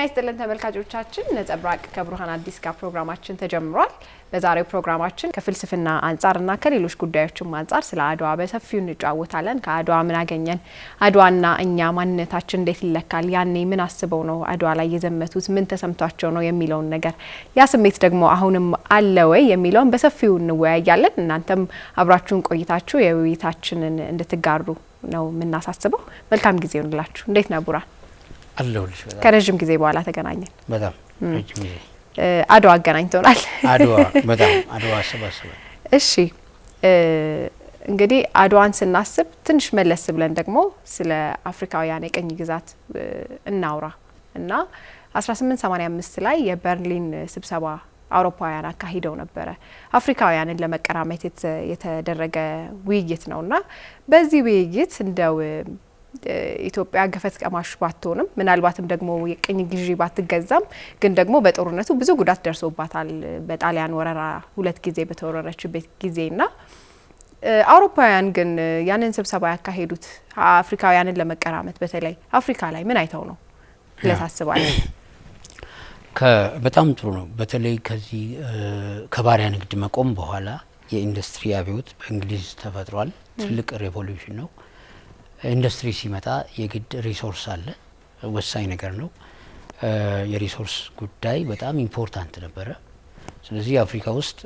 ጤና ይስጥልን ተመልካቾቻችን ነጸብራቅ ከብሩሃን አዲስ ጋር ፕሮግራማችን ተጀምሯል። በዛሬው ፕሮግራማችን ከፍልስፍና አንጻርና ከሌሎች ጉዳዮችም አንጻር ስለ አድዋ በሰፊው እንጫወታለን። ከአድዋ ምን አገኘን፣ አድዋና እኛ ማንነታችን እንዴት ይለካል፣ ያኔ ምን አስበው ነው አድዋ ላይ የዘመቱት፣ ምን ተሰምቷቸው ነው የሚለውን ነገር ያ ስሜት ደግሞ አሁንም አለ ወይ የሚለውን በሰፊው እንወያያለን። እናንተም አብራችሁን ቆይታችሁ የውይይታችንን እንድትጋሩ ነው ምናሳስበው። መልካም ጊዜ ይሁንላችሁ። እንዴት ነው ቡራ? አለሁልሽ። በጣም ከረጅም ጊዜ በኋላ ተገናኘን። በጣም ረጅም ጊዜ አድዋ አገናኝቶናል። አድዋ ሰባሰበ። እሺ እንግዲህ አድዋን ስናስብ ትንሽ መለስ ብለን ደግሞ ስለ አፍሪካውያን የቀኝ ግዛት እናውራ እና 1885 ላይ የበርሊን ስብሰባ አውሮፓውያን አካሂደው ነበረ። አፍሪካውያንን ለመቀራመት የተደረገ ውይይት ነውና በዚህ ውይይት እንደው ኢትዮጵያ ገፈት ቀማሽ ባትሆንም ምናልባትም ደግሞ የቀኝ ግዢ ባትገዛም ግን ደግሞ በጦርነቱ ብዙ ጉዳት ደርሶባታል። በጣሊያን ወረራ 2 ጊዜ በተወረረችበት ጊዜና አውሮፓውያን ግን ያንን ስብሰባ ያካሄዱት አፍሪካውያንን ለመቀራመት በተለይ አፍሪካ ላይ ምን አይተው ነው ለታስባለህ? በጣም ጥሩ ነው። በተለይ ከዚህ ከባሪያ ንግድ መቆም በኋላ የኢንዱስትሪ አብዮት በእንግሊዝ ተፈጥሯል። ትልቅ ሬቮሉሽን ነው። ኢንዱስትሪ ሲመጣ የግድ ሪሶርስ አለ፣ ወሳኝ ነገር ነው። የሪሶርስ ጉዳይ በጣም ኢምፖርታንት ነበረ። ስለዚህ አፍሪካ ውስጥ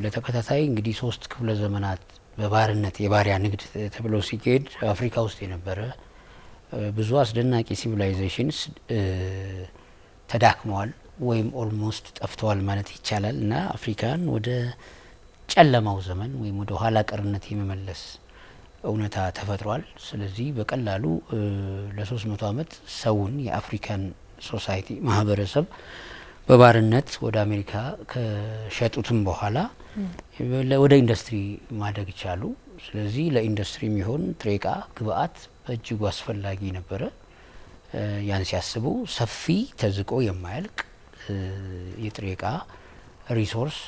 ለተከታታይ እንግዲህ 3 ክፍለ ዘመናት በባርነት የባሪያ ንግድ ተብሎ ሲካሄድ አፍሪካ ውስጥ የነበረ ብዙ አስደናቂ ሲቪላይዜሽንስ ተዳክመዋል ወይም ኦልሞስት ጠፍተዋል ማለት ይቻላል እና አፍሪካን ወደ ጨለማው ዘመን ወይም ወደ ኋላ ቀርነት የመመለስ እውነታ ተፈጥሯል። ስለዚህ በቀላሉ ለ300 ዓመት ሰውን የአፍሪካን ሶሳይቲ ማህበረሰብ በባርነት ወደ አሜሪካ ከሸጡትም በኋላ ወደ ኢንዱስትሪ ማደግ ይቻሉ። ስለዚህ ለኢንዱስትሪ የሚሆን ጥሬ ዕቃ ግብአት በእጅጉ አስፈላጊ ነበረ። ያን ሲያስቡ ሰፊ ተዝቆ የማያልቅ የጥሬ ዕቃ ሪሶርስ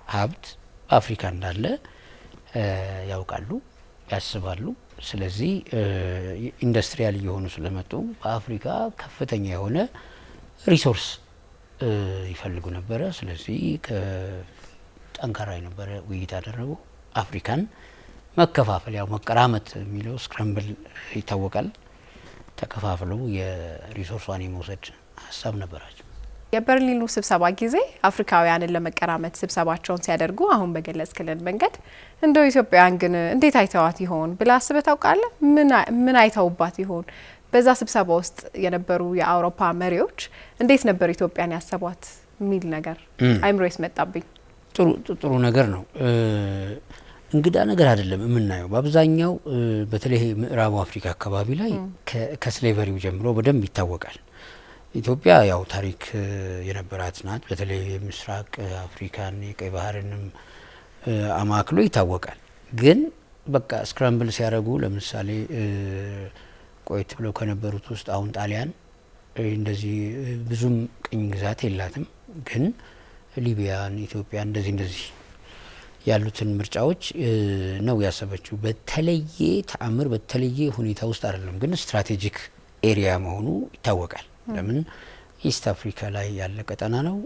ሀብት በአፍሪካ እንዳለ ያውቃሉ፣ ያስባሉ። ስለዚህ ኢንዱስትሪያል እየሆኑ ስለመጡ በአፍሪካ ከፍተኛ የሆነ ሪሶርስ ይፈልጉ ነበረ። ስለዚህ ጠንካራ የነበረ ውይይት አደረጉ። አፍሪካን መከፋፈል፣ ያው መቀራመት የሚለው ስክራምብል ይታወቃል። ተከፋፍለው የሪሶርሷን የመውሰድ ሀሳብ ነበራቸው። የበርሊኑ ስብሰባ ጊዜ አፍሪካውያንን ለመቀራመት ስብሰባቸውን ሲያደርጉ አሁን በገለጽክልን መንገድ እንደው ኢትዮጵያውያን ግን እንዴት አይተዋት ይሆን ብለህ አስበህ ታውቃለህ? ምን አይተውባት ይሆን? በዛ ስብሰባ ውስጥ የነበሩ የአውሮፓ መሪዎች እንዴት ነበር ኢትዮጵያን ያሰቧት የሚል ነገር አይምሮስ መጣብኝ። ጥሩ ነገር ነው። እንግዳ ነገር አይደለም የምናየው። በአብዛኛው በተለይ ምዕራቡ አፍሪካ አካባቢ ላይ ከስሌቨሪው ጀምሮ በደንብ ይታወቃል። ኢትዮጵያ ያው ታሪክ የነበራት ናት። በተለይ የምስራቅ አፍሪካን የቀይ ባህርንም አማክሎ ይታወቃል። ግን በቃ ስክራምብል ሲያደርጉ ለምሳሌ ቆይት ብለው ከነበሩት ውስጥ አሁን ጣሊያን እንደዚህ ብዙም ቅኝ ግዛት የላትም። ግን ሊቢያን፣ ኢትዮጵያ እንደዚህ ያሉትን ምርጫዎች ነው ያሰበችው። በተለየ ተአምር በተለየ ሁኔታ ውስጥ አይደለም፣ ግን ስትራቴጂክ ኤሪያ መሆኑ ይታወቃል። ለምን ኢስት አፍሪካ ላይ ያለ ቀጠና ነው።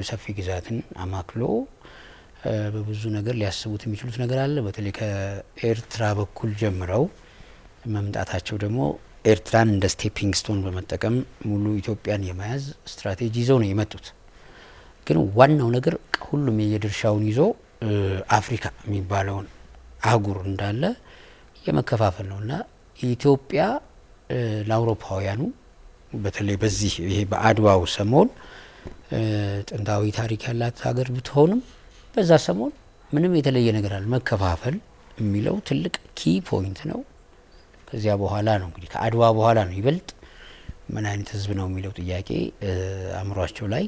ሰፊ ግዛትን አማክሎ በብዙ ነገር ሊያስቡት የሚችሉት ነገር አለ። በተለይ ከኤርትራ በኩል ጀምረው መምጣታቸው ደግሞ ኤርትራን እንደ ስቴፒንግ ስቶን በመጠቀም ሙሉ ኢትዮጵያን የመያዝ ስትራቴጂ ይዘው ነው የመጡት። ግን ዋናው ነገር ሁሉም የድርሻውን ይዞ አፍሪካ የሚባለውን አህጉር እንዳለ የመከፋፈል ነውና ኢትዮጵያ ለአውሮፓውያኑ በተለይ በዚህ ይሄ በአድዋው ሰሞን ጥንታዊ ታሪክ ያላት ሀገር ብትሆንም በዛ ሰሞን ምንም የተለየ ነገር አለ። መከፋፈል የሚለው ትልቅ ኪ ፖይንት ነው። ከዚያ በኋላ ነው እንግዲህ ከአድዋ በኋላ ነው ይበልጥ ምን አይነት ህዝብ ነው የሚለው ጥያቄ አእምሯቸው ላይ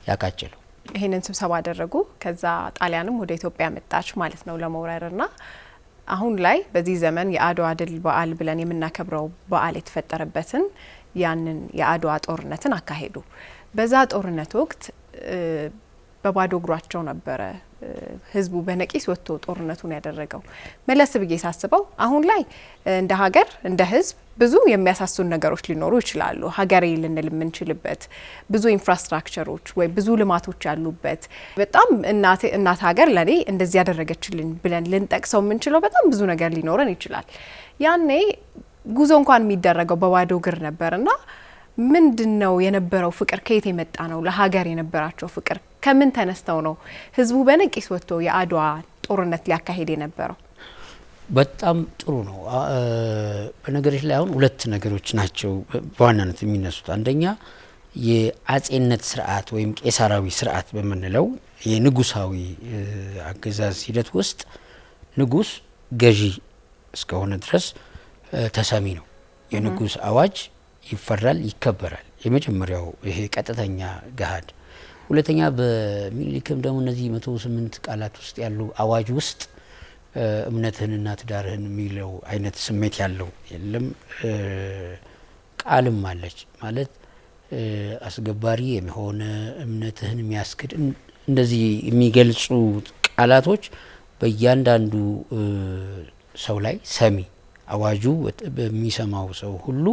ያቃጨለው። ይሄንን ስብሰባ አደረጉ። ከዛ ጣሊያንም ወደ ኢትዮጵያ መጣች ማለት ነው ለመውረርና አሁን ላይ በዚህ ዘመን የአድዋ ድል በዓል ብለን የምናከብረው በዓል የተፈጠረበትን ያንን የአድዋ ጦርነትን አካሄዱ። በዛ ጦርነት ወቅት በባዶ እግራቸው ነበረ ህዝቡ በነቂስ ወጥቶ ጦርነቱን ያደረገው። መለስ ብዬ ሳስበው አሁን ላይ እንደ ሀገር እንደ ህዝብ ብዙ የሚያሳሱን ነገሮች ሊኖሩ ይችላሉ። ሀገሬ ልንል የምንችልበት ብዙ ኢንፍራስትራክቸሮች ወይ ብዙ ልማቶች ያሉበት በጣም እናት ሀገር ለኔ እንደዚህ ያደረገችልኝ ብለን ልንጠቅሰው የምንችለው በጣም ብዙ ነገር ሊኖረን ይችላል። ያኔ ጉዞ እንኳን የሚደረገው በባዶ እግር ነበርና ምንድነው የነበረው ፍቅር? ከየት የመጣ ነው? ለሀገር የነበራቸው ፍቅር ከምን ተነስተው ነው ህዝቡ በነቂስ ወጥቶ የአድዋ ጦርነት ሊያካሂድ የነበረው? በጣም ጥሩ ነው። በነገሮች ላይ አሁን ሁለት ነገሮች ናቸው በዋናነት የሚነሱት። አንደኛ የአጼነት ስርዓት ወይም ቄሳራዊ ስርዓት በምንለው የንጉሳዊ አገዛዝ ሂደት ውስጥ ንጉስ ገዢ እስከሆነ ድረስ ተሰሚ ነው። የንጉስ አዋጅ ይፈራል፣ ይከበራል። የመጀመሪያው ይሄ ቀጥተኛ ገሃድ። ሁለተኛ በሚኒሊክም ደግሞ እነዚህ 108 ቃላት ውስጥ ያሉ አዋጅ ውስጥ እምነትህንና ትዳርህን የሚለው አይነት ስሜት ያለው የለም። ቃልም አለች ማለት አስገባሪ የሚሆነ እምነትህን የሚያስክድ እንደዚህ የሚገልጹ ቃላቶች በእያንዳንዱ ሰው ላይ ሰሚ አዋጁ በሚሰማው ሰው ሁሉ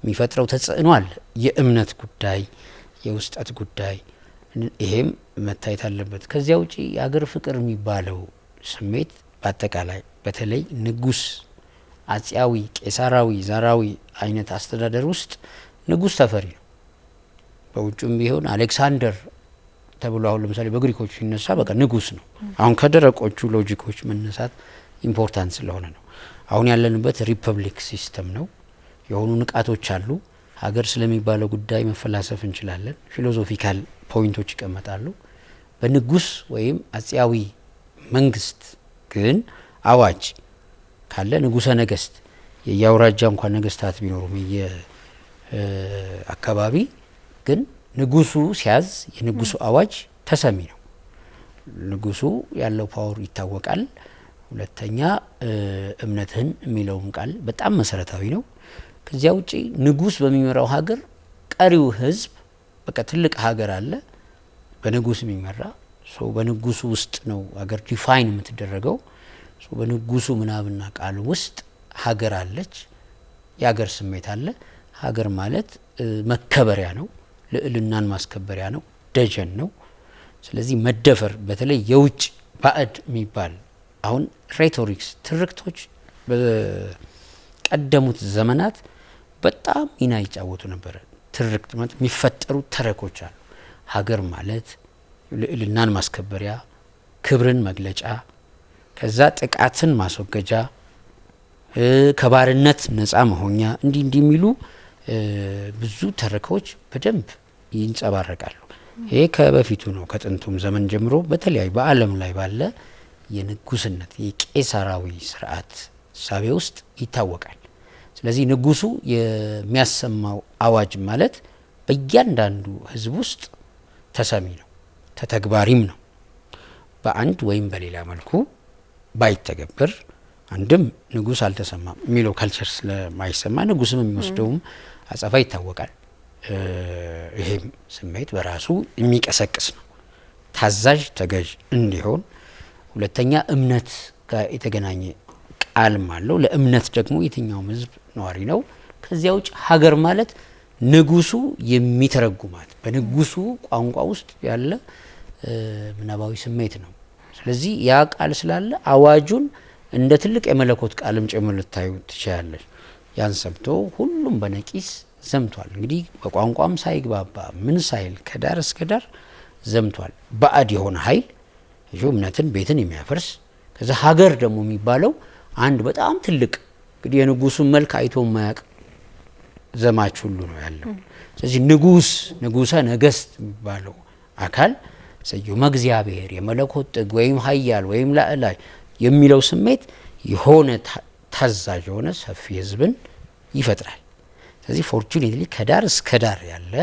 የሚፈጥረው ተጽዕኖ አለ። የእምነት ጉዳይ፣ የውስጠት ጉዳይ ይሄም መታየት አለበት። ከዚያ ውጪ የአገር ፍቅር የሚባለው ስሜት በአጠቃላይ በተለይ ንጉስ አጼያዊ፣ ቄሳራዊ፣ ዛራዊ አይነት አስተዳደር ውስጥ ንጉስ ተፈሪ ነው። በውጭም ቢሆን አሌክሳንደር ተብሎ አሁን ለምሳሌ በግሪኮቹ ሲነሳ በቃ ንጉስ ነው። አሁን ከደረቆቹ ሎጂኮች መነሳት ኢምፖርታንት ስለሆነ ነው። አሁን ያለንበት ሪፐብሊክ ሲስተም ነው። የሆኑ ንቃቶች አሉ። ሀገር ስለሚባለው ጉዳይ መፈላሰፍ እንችላለን። ፊሎሶፊካል ፖይንቶች ይቀመጣሉ። በንጉስ ወይም አጼያዊ መንግስት ግን አዋጅ ካለ ንጉሰ ነገስት የያውራጃ እንኳን ነገስታት ቢኖሩም የአካባቢ ግን ንጉሱ ሲያዝ የንጉሱ አዋጅ ተሰሚ ነው። ንጉሱ ያለው ፓወር ይታወቃል። ሁለተኛ እምነትህን የሚለውም ቃል በጣም መሰረታዊ ነው። ከዚያ ውጪ ንጉስ በሚመራው ሀገር ቀሪው ህዝብ በቃ ትልቅ ሀገር አለ በንጉስ የሚመራ በንጉሱ ውስጥ ነው ሀገር ዲፋይን የምትደረገው። በንጉሱ ምናብና ቃል ውስጥ ሀገር አለች፣ የሀገር ስሜት አለ። ሀገር ማለት መከበሪያ ነው፣ ልዕልናን ማስከበሪያ ነው፣ ደጀን ነው። ስለዚህ መደፈር በተለይ የውጭ ባዕድ የሚባል አሁን ሬቶሪክስ ትርክቶች በቀደሙት ዘመናት በጣም ሚና ይጫወቱ ነበር። ትርክት ማለት የሚፈጠሩ ተረኮች አሉ። ሀገር ማለት ልዕልናን ማስከበሪያ፣ ክብርን መግለጫ፣ ከዛ ጥቃትን ማስወገጃ፣ ከባርነት ነጻ መሆኛ እንዲህ የሚሉ ብዙ ተረኮች በደንብ ይንጸባረቃሉ። ይሄ ከበፊቱ ነው። ከጥንቱም ዘመን ጀምሮ በተለያዩ በዓለም ላይ ባለ የንጉስነት የቄሳራዊ ስርዓት ሳቤ ውስጥ ይታወቃል። ስለዚህ ንጉሱ የሚያሰማው አዋጅ ማለት በእያንዳንዱ ህዝብ ውስጥ ተሰሚ ነው፣ ተተግባሪም ነው። በአንድ ወይም በሌላ መልኩ ባይተገበር አንድም ንጉስ አልተሰማም የሚለው ካልቸር ስለማይሰማ ንጉስም የሚወስደውም አጸፋ ይታወቃል። ይሄም ስሜት በራሱ የሚቀሰቅስ ነው፣ ታዛዥ ተገዥ እንዲሆን። ሁለተኛ እምነት ጋር የተገናኘ ቃልም አለው። ለእምነት ደግሞ የትኛውም ህዝብ ነዋሪ ነው። ከዚያ ውጭ ሀገር ማለት ንጉሱ የሚተረጉማት በንጉሱ ቋንቋ ውስጥ ያለ ምናባዊ ስሜት ነው። ስለዚህ ያ ቃል ስላለ አዋጁን እንደ ትልቅ የመለኮት ቃልም ጭምር ልታዩ ትችላለች። ያን ሰምቶ ሁሉም በነቂስ ዘምቷል። እንግዲህ በቋንቋም ሳይግባባ ምን ሳይል ከዳር እስከ ዳር ዘምቷል። ባዕድ የሆነ ኃይል እምነትን ቤትን የሚያፈርስ ከዛ ሀገር ደግሞ የሚባለው አንድ በጣም ትልቅ እንግዲህ የንጉሱን መልክ አይቶ የማያውቅ ዘማች ሁሉ ነው ያለው። ስለዚህ ንጉሰ ነገስት የሚባለው አካል ሰየመ እግዚአብሔር የመለኮት ጥግ ወይም ኃያል ወይም ላዕላይ የሚለው ስሜት የሆነ ታዛዥ የሆነ ሰፊ ህዝብን ይፈጥራል። ስለዚህ ፎርቹኔትሊ ከዳር እስከ ዳር ያለ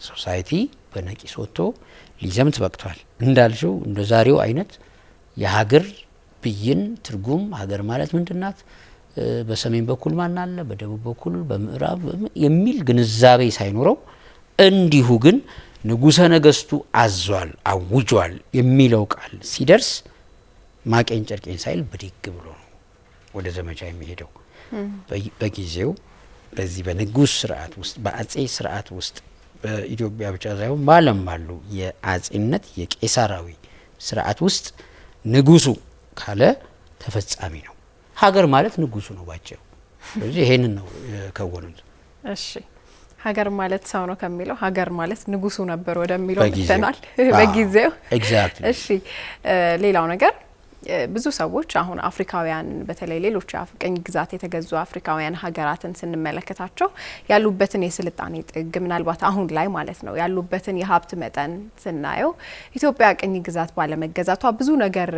ሶሳይቲ በነቂስ ወጥቶ ሊዘምት በቅቷል። እንዳልሽው እንደ ዛሬው አይነት የሀገር ብይን ትርጉም ሀገር ማለት ምንድናት፣ በሰሜን በኩል ማን አለ፣ በደቡብ በኩል በምዕራብ የሚል ግንዛቤ ሳይኖረው እንዲሁ ግን ንጉሠ ነገሥቱ አዟል አውጇል የሚለው ቃል ሲደርስ ማቄን ጨርቄን ሳይል ብድግ ብሎ ነው ወደ ዘመቻ የሚሄደው። በጊዜው በዚህ በንጉሥ ስርዓት ውስጥ በአጼ ስርዓት ውስጥ በኢትዮጵያ ብቻ ሳይሆን በዓለም ባሉ የአጼነት የቄሳራዊ ስርዓት ውስጥ ንጉሱ ካለ ተፈጻሚ ነው። ሀገር ማለት ንጉሱ ነው ባጭሩ። ስለዚህ ይሄንን ነው የከወኑት። እሺ ሀገር ማለት ሰው ነው ከሚለው ሀገር ማለት ንጉሱ ነበር ወደሚለው መጥተናል በጊዜው። ኤግዛክትሊ። እሺ ሌላው ነገር ብዙ ሰዎች አሁን አፍሪካውያን በተለይ ሌሎች ቅኝ ግዛት የተገዙ አፍሪካውያን ሀገራትን ስንመለከታቸው ያሉበትን የስልጣኔ ጥግ ምናልባት አሁን ላይ ማለት ነው ያሉበትን የሀብት መጠን ስናየው ኢትዮጵያ ቅኝ ግዛት ባለመገዛቷ ብዙ ነገር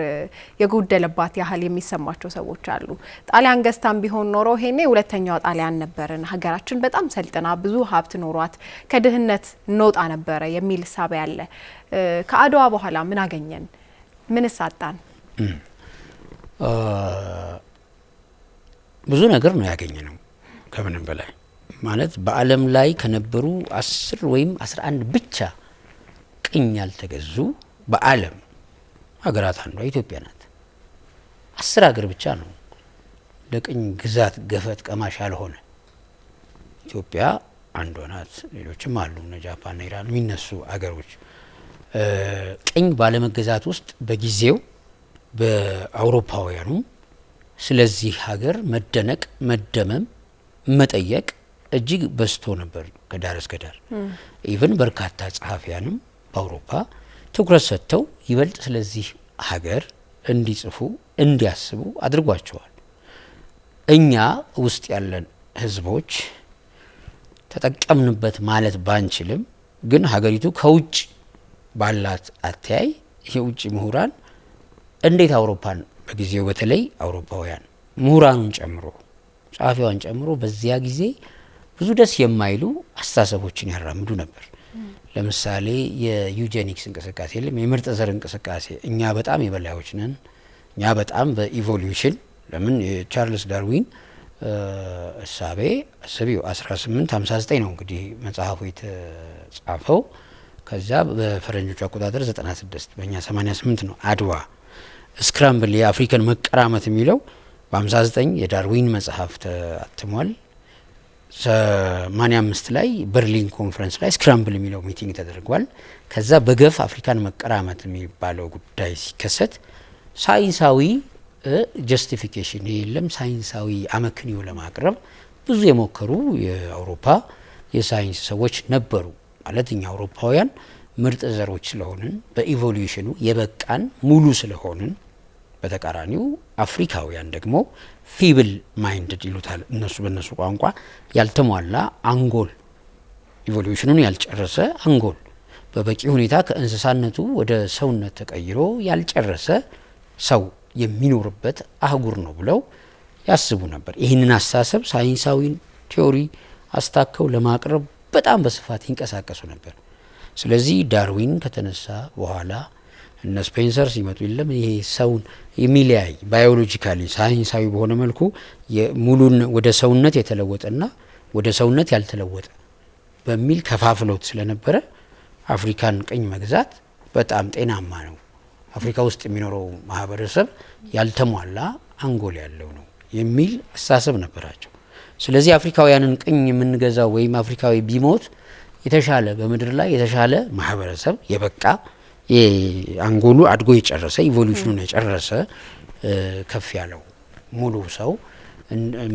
የጎደለባት ያህል የሚሰማቸው ሰዎች አሉ። ጣሊያን ገዝታም ቢሆን ኖሮ ሄኔ ሁለተኛው ጣሊያን ነበርን፣ ሀገራችን በጣም ሰልጥና ብዙ ሀብት ኖሯት ከድህነት እንወጣ ነበረ የሚል ሳቢ አለ። ከአድዋ በኋላ ምን አገኘን? ምንስ አጣን? ብዙ ነገር ነው ያገኘ ነው። ከምንም በላይ ማለት በዓለም ላይ ከነበሩ 10 ወይም 11 ብቻ ቅኝ ያልተገዙ በዓለም ሀገራት አንዷ ኢትዮጵያ ናት። 10 ሀገር ብቻ ነው ለቅኝ ግዛት ገፈት ቀማሽ ያልሆነ። ኢትዮጵያ አንዷ ናት። ሌሎችም አሉ እነ ጃፓንና ኢራን የሚነሱ አገሮች። ቅኝ ባለመገዛት ውስጥ በጊዜው በአውሮፓውያኑ ስለዚህ ሀገር መደነቅ፣ መደመም፣ መጠየቅ እጅግ በዝቶ ነበር ከዳር እስከ ዳር። ኢቭን በርካታ ጸሐፊያንም በአውሮፓ ትኩረት ሰጥተው ይበልጥ ስለዚህ ሀገር እንዲጽፉ እንዲያስቡ አድርጓቸዋል። እኛ ውስጥ ያለን ህዝቦች ተጠቀምንበት ማለት ባንችልም ግን ሀገሪቱ ከውጭ ባላት አተያይ የውጭ ምሁራን እንዴት አውሮፓን በጊዜው በተለይ አውሮፓውያን ምሁራኑን ጨምሮ ጸሐፊዋን ጨምሮ በዚያ ጊዜ ብዙ ደስ የማይሉ አስተሳሰቦችን ያራምዱ ነበር። ለምሳሌ የዩጄኒክስ እንቅስቃሴ የለም፣ የምርጥ ዘር እንቅስቃሴ እኛ በጣም የበላዮች ነን፣ እኛ በጣም በኢቮሉሽን ለምን የቻርልስ ዳርዊን እሳቤ አስቢው 1859 ነው እንግዲህ መጽሐፉ የተጻፈው። ከዛ በፈረንጆቹ አቆጣጠር 96 በእኛ 88 ነው አድዋ። ስክራምብል የአፍሪካን መቀራመት የሚለው በ59 የዳርዊን መጽሐፍ ተአትሟል። 85 ላይ በርሊን ኮንፈረንስ ላይ ስክራምብል የሚለው ሚቲንግ ተደርጓል። ከዛ በገፍ አፍሪካን መቀራመት የሚባለው ጉዳይ ሲከሰት ሳይንሳዊ ጀስቲፊኬሽን የለም፣ ሳይንሳዊ አመክንዮ ለማቅረብ ብዙ የሞከሩ የአውሮፓ የሳይንስ ሰዎች ነበሩ። ማለት እኛ አውሮፓውያን ምርጥ ዘሮች ስለሆንን በኢቮሉሽኑ የበቃን ሙሉ ስለሆንን፣ በተቃራኒው አፍሪካውያን ደግሞ ፊብል ማይንድድ ይሉታል እነሱ በእነሱ ቋንቋ ያልተሟላ አንጎል፣ ኢቮሉሽኑን ያልጨረሰ አንጎል በበቂ ሁኔታ ከእንስሳነቱ ወደ ሰውነት ተቀይሮ ያልጨረሰ ሰው የሚኖርበት አህጉር ነው ብለው ያስቡ ነበር። ይህንን አስተሳሰብ ሳይንሳዊ ቲዮሪ አስታከው ለማቅረብ በጣም በስፋት ይንቀሳቀሱ ነበር። ስለዚህ ዳርዊን ከተነሳ በኋላ እነ ስፔንሰር ሲመጡ የለም ይሄ ሰውን የሚለያይ ባዮሎጂካሊ ሳይንሳዊ በሆነ መልኩ ሙሉን ወደ ሰውነት የተለወጠና ወደ ሰውነት ያልተለወጠ በሚል ከፋፍሎት ስለነበረ አፍሪካን ቅኝ መግዛት በጣም ጤናማ ነው፣ አፍሪካ ውስጥ የሚኖረው ማህበረሰብ ያልተሟላ አንጎል ያለው ነው የሚል አስተሳሰብ ነበራቸው። ስለዚህ አፍሪካውያንን ቅኝ የምንገዛው ወይም አፍሪካዊ ቢሞት የተሻለ በምድር ላይ የተሻለ ማህበረሰብ የበቃ አንጎሉ አድጎ የጨረሰ ኢቮሉሽኑን የጨረሰ ከፍ ያለው ሙሉ ሰው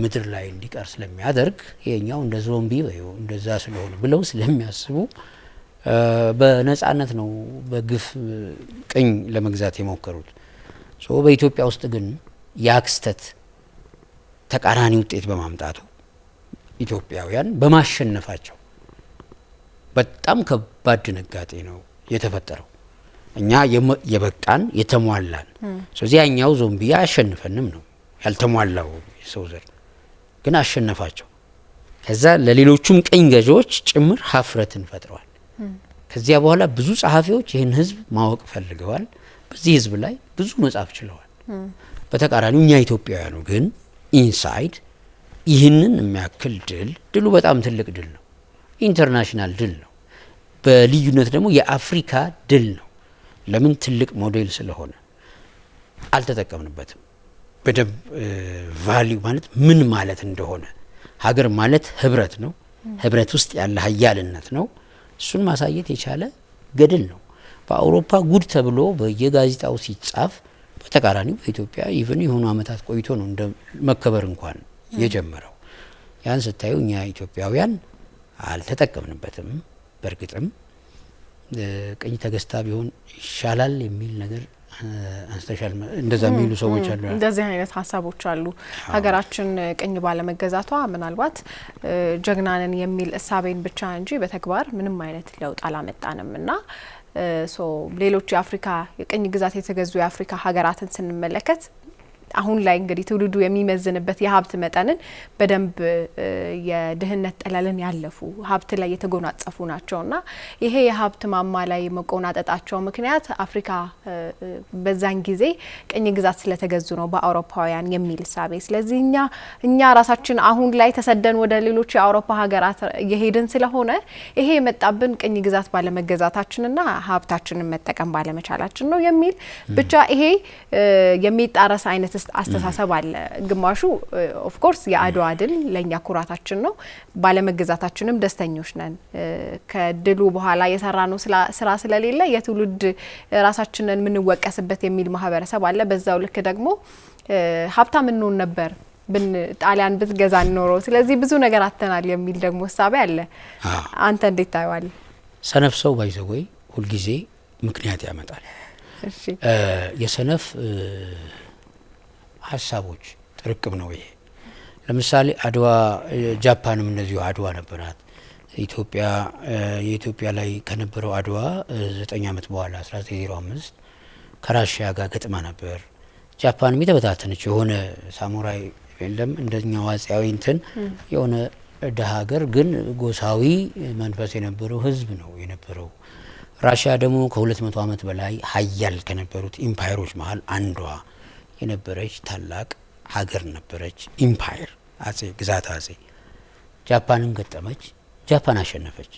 ምድር ላይ እንዲቀር ስለሚያደርግ ይሄኛው እንደ ዞምቢ ወይ እንደዛ ስለሆነ ብለው ስለሚያስቡ በነጻነት ነው በግፍ ቅኝ ለመግዛት የሞከሩት። በኢትዮጵያ ውስጥ ግን ያክስተት ተቃራኒ ውጤት በማምጣቱ ኢትዮጵያውያን በማሸነፋቸው በጣም ከባድ ድንጋጤ ነው የተፈጠረው። እኛ የበቃን የተሟላን፣ ስለዚህ ያኛው ዞምቢ አያሸንፈንም ነው ያልተሟላው የሰው ዘር ግን አሸነፋቸው። ከዛ ለሌሎቹም ቅኝ ገዢዎች ጭምር ሀፍረትን ፈጥረዋል። ከዚያ በኋላ ብዙ ጸሐፊዎች ይህን ህዝብ ማወቅ ፈልገዋል። በዚህ ህዝብ ላይ ብዙ መጻፍ ችለዋል። በተቃራኒው እኛ ኢትዮጵያውያኑ ግን ኢንሳይድ ይህንን የሚያክል ድሉ በጣም ትልቅ ድል ነው፣ ኢንተርናሽናል ድል ነው። በልዩነት ደግሞ የአፍሪካ ድል ነው። ለምን? ትልቅ ሞዴል ስለሆነ አልተጠቀምንበትም። በደንብ ቫልዩ ማለት ምን ማለት እንደሆነ ሀገር ማለት ህብረት ነው። ህብረት ውስጥ ያለ ሀያልነት ነው። እሱን ማሳየት የቻለ ገድል ነው። በአውሮፓ ጉድ ተብሎ በየጋዜጣው ሲጻፍ፣ በተቃራኒው በኢትዮጵያ ኢቭን የሆኑ አመታት ቆይቶ ነው እንደ መከበር እንኳን የጀመረው። ያን ስታዩ እኛ ኢትዮጵያውያን አልተጠቀምንበትም። በእርግጥም ቅኝ ተገዝታ ቢሆን ይሻላል የሚል ነገር አንስተሻል። እንደዛ የሚሉ ሰዎች አሉ። እንደዚህ አይነት ሀሳቦች አሉ። ሀገራችን ቅኝ ባለመገዛቷ ምናልባት ጀግናንን የሚል እሳቤን ብቻ እንጂ በተግባር ምንም አይነት ለውጥ አላመጣንም እና ሌሎች የአፍሪካ የቅኝ ግዛት የተገዙ የአፍሪካ ሀገራትን ስንመለከት አሁን ላይ እንግዲህ ትውልዱ የሚመዝንበት የሀብት መጠንን በደንብ የድህነት ጠለልን ያለፉ ሀብት ላይ የተጎናጸፉ ናቸውና ይሄ የሀብት ማማ ላይ መቆናጠጣቸው ምክንያት አፍሪካ በዛን ጊዜ ቅኝ ግዛት ስለተገዙ ነው በአውሮፓውያን የሚል ሳቤ። ስለዚህ እኛ ራሳችን አሁን ላይ ተሰደን ወደ ሌሎች የአውሮፓ ሀገራት እየሄድን ስለሆነ ይሄ የመጣብን ቅኝ ግዛት ባለመገዛታችንና ሀብታችንን መጠቀም ባለመቻላችን ነው የሚል ብቻ ይሄ የሚጣረስ አይነት አስተሳሰብ አለ። ግማሹ ኦፍ ኮርስ የአድዋ ድል ለኛ ኩራታችን ነው፣ ባለመገዛታችንም ደስተኞች ነን። ከድሉ በኋላ የሰራነው ስራ ስለሌለ የትውልድ ራሳችንን ምንወቀስበት የሚል ማህበረሰብ አለ። በዛው ልክ ደግሞ ሀብታም እንሆን ነበር ጣሊያን ብትገዛ ኖሮ፣ ስለዚህ ብዙ ነገር አተናል የሚል ደግሞ ሀሳብ አለ። አንተ እንዴት ታየዋለህ? ሰነፍ ሰው ባይዘወይ ሁልጊዜ ምክንያት ያመጣል። እሺ የሰነፍ ሀሳቦች ጥርቅም ነው ይሄ። ለምሳሌ አድዋ ጃፓንም እንደዚሁ አድዋ ነበራት። የኢትዮጵያ ላይ ከነበረው አድዋ 9 አመት በኋላ 1905 ከራሽያ ጋር ገጥማ ነበር። ጃፓንም የተበታተነች የሆነ ሳሙራይ የለም እንደኛው አጼያዊ እንትን የሆነ ደሃ ሀገር ግን ጎሳዊ መንፈስ የነበረው ህዝብ ነው የነበረው። ራሽያ ደግሞ ከ200 አመት በላይ ሀያል ከነበሩት ኢምፓየሮች መሀል አንዷ የነበረች ታላቅ ሀገር ነበረች። ኢምፓየር ግዛት አጼ ጃፓንን ገጠመች። ጃፓን አሸነፈች።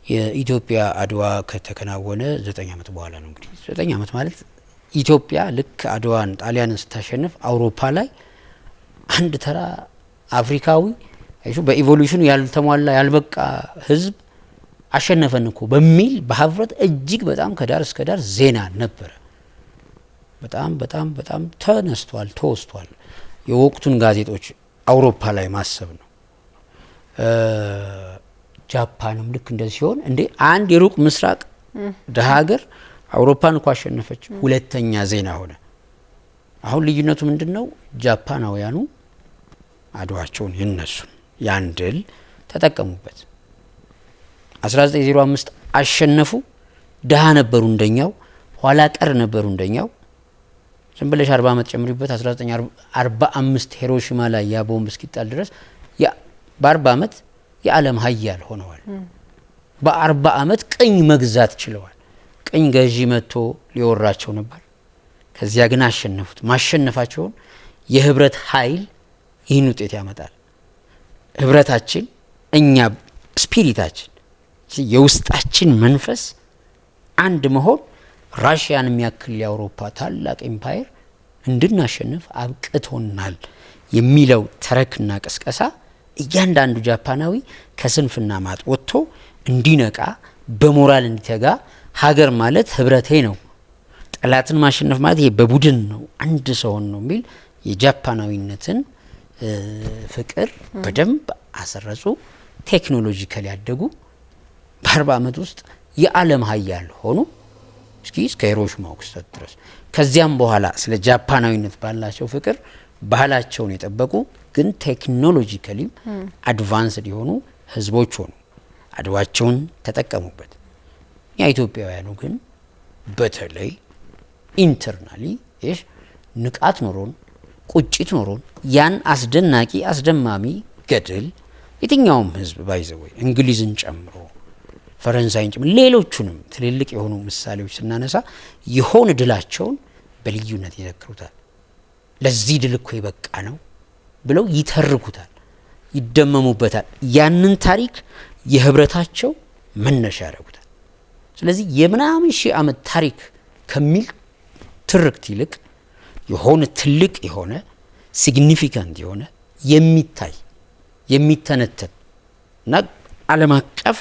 የኢትዮጵያ አድዋ ከተከናወነ 9 አመት በኋላ ነው። እንግዲህ 9 አመት ማለት ኢትዮጵያ ልክ አድዋን ጣሊያንን ስታሸንፍ አውሮፓ ላይ አንድ ተራ አፍሪካዊ በኢቮሉሽኑ ያልተሟላ ያልበቃ ህዝብ አሸነፈን እኮ በሚል በሀፍረት እጅግ በጣም ከዳር እስከ ዳር ዜና ነበረ። በጣም በጣም በጣም ተወስቷል። የወቅቱን ጋዜጦች አውሮፓ ላይ ማሰብ ነው። ጃፓንም ልክ እንደዚህ ሲሆን እንዴ አንድ የሩቅ ምስራቅ ደሃ ሀገር አውሮፓን እኮ አሸነፈች፣ ሁለተኛ ዜና ሆነ። አሁን ልዩነቱ ምንድነው? ጃፓናውያኑ አድዋቸውን ይነሱን ያን ድል ተጠቀሙበት። 1905 አሸነፉ። ደሃ ነበሩ እንደኛው፣ ኋላ ቀር ነበሩ እንደኛው። ዝም ብለሽ 40 አመት ጨምሪበት 1945 ሂሮሺማ ላይ ያ ቦምብ እስኪጣል ድረስ በ40 አመት የዓለም ሀያል ሆነዋል። በ40 አመት ቅኝ መግዛት ችለዋል። ቅኝ ገዢ መጥቶ ሊወራቸው ነበር። ከዚያ ግን አሸነፉት። ማሸነፋቸውን የህብረት ኃይል ይህን ውጤት ያመጣል። ህብረታችን እኛ ስፒሪታችን የውስጣችን መንፈስ አንድ መሆን ራሽያን የሚያክል የአውሮፓ ታላቅ ኤምፓየር እንድናሸንፍ አብቅቶናል የሚለው ተረክና ቅስቀሳ እያንዳንዱ ጃፓናዊ ከስንፍና ማጥ ወጥቶ እንዲነቃ በሞራል እንዲተጋ ሀገር ማለት ህብረቴ ነው፣ ጠላትን ማሸነፍ ማለት ይሄ በቡድን ነው፣ አንድ ሰውን ነው የሚል የጃፓናዊነትን ፍቅር በደንብ አሰረጹ። ቴክኖሎጂካሊ ያደጉ በ40 አመት ውስጥ የዓለም ሀያል ሆኑ። እስከ ሂሮሺማው ክስተት ድረስ ከዚያም በኋላ ስለ ጃፓናዊነት ባላቸው ፍቅር ባህላቸውን የጠበቁ ግን ቴክኖሎጂካሊ አድቫንስድ የሆኑ ህዝቦች ሆኑ። አድዋቸውን ተጠቀሙበት። ያ ኢትዮጵያውያኑ ግን በተለይ ኢንተርናሊ ንቃት ኖሮን ቁጭት ኖሮን ያን አስደናቂ አስደማሚ ገድል የትኛውም ህዝብ ባይዘወይ እንግሊዝን ጨምሮ ፈረንሳይን ጨምሮ ሌሎቹንም ትልልቅ የሆኑ ምሳሌዎች ስናነሳ የሆነ ድላቸውን በልዩነት ይዘክሩታል። ለዚህ ድል እኮ የበቃ ነው ብለው ይተርኩታል፣ ይደመሙበታል። ያንን ታሪክ የህብረታቸው መነሻ ያደርጉታል። ስለዚህ የምናምን ሺህ ዓመት ታሪክ ከሚል ትርክት ይልቅ የሆነ ትልቅ የሆነ ሲግኒፊካንት የሆነ የሚታይ የሚተነተን እና ዓለም አቀፍ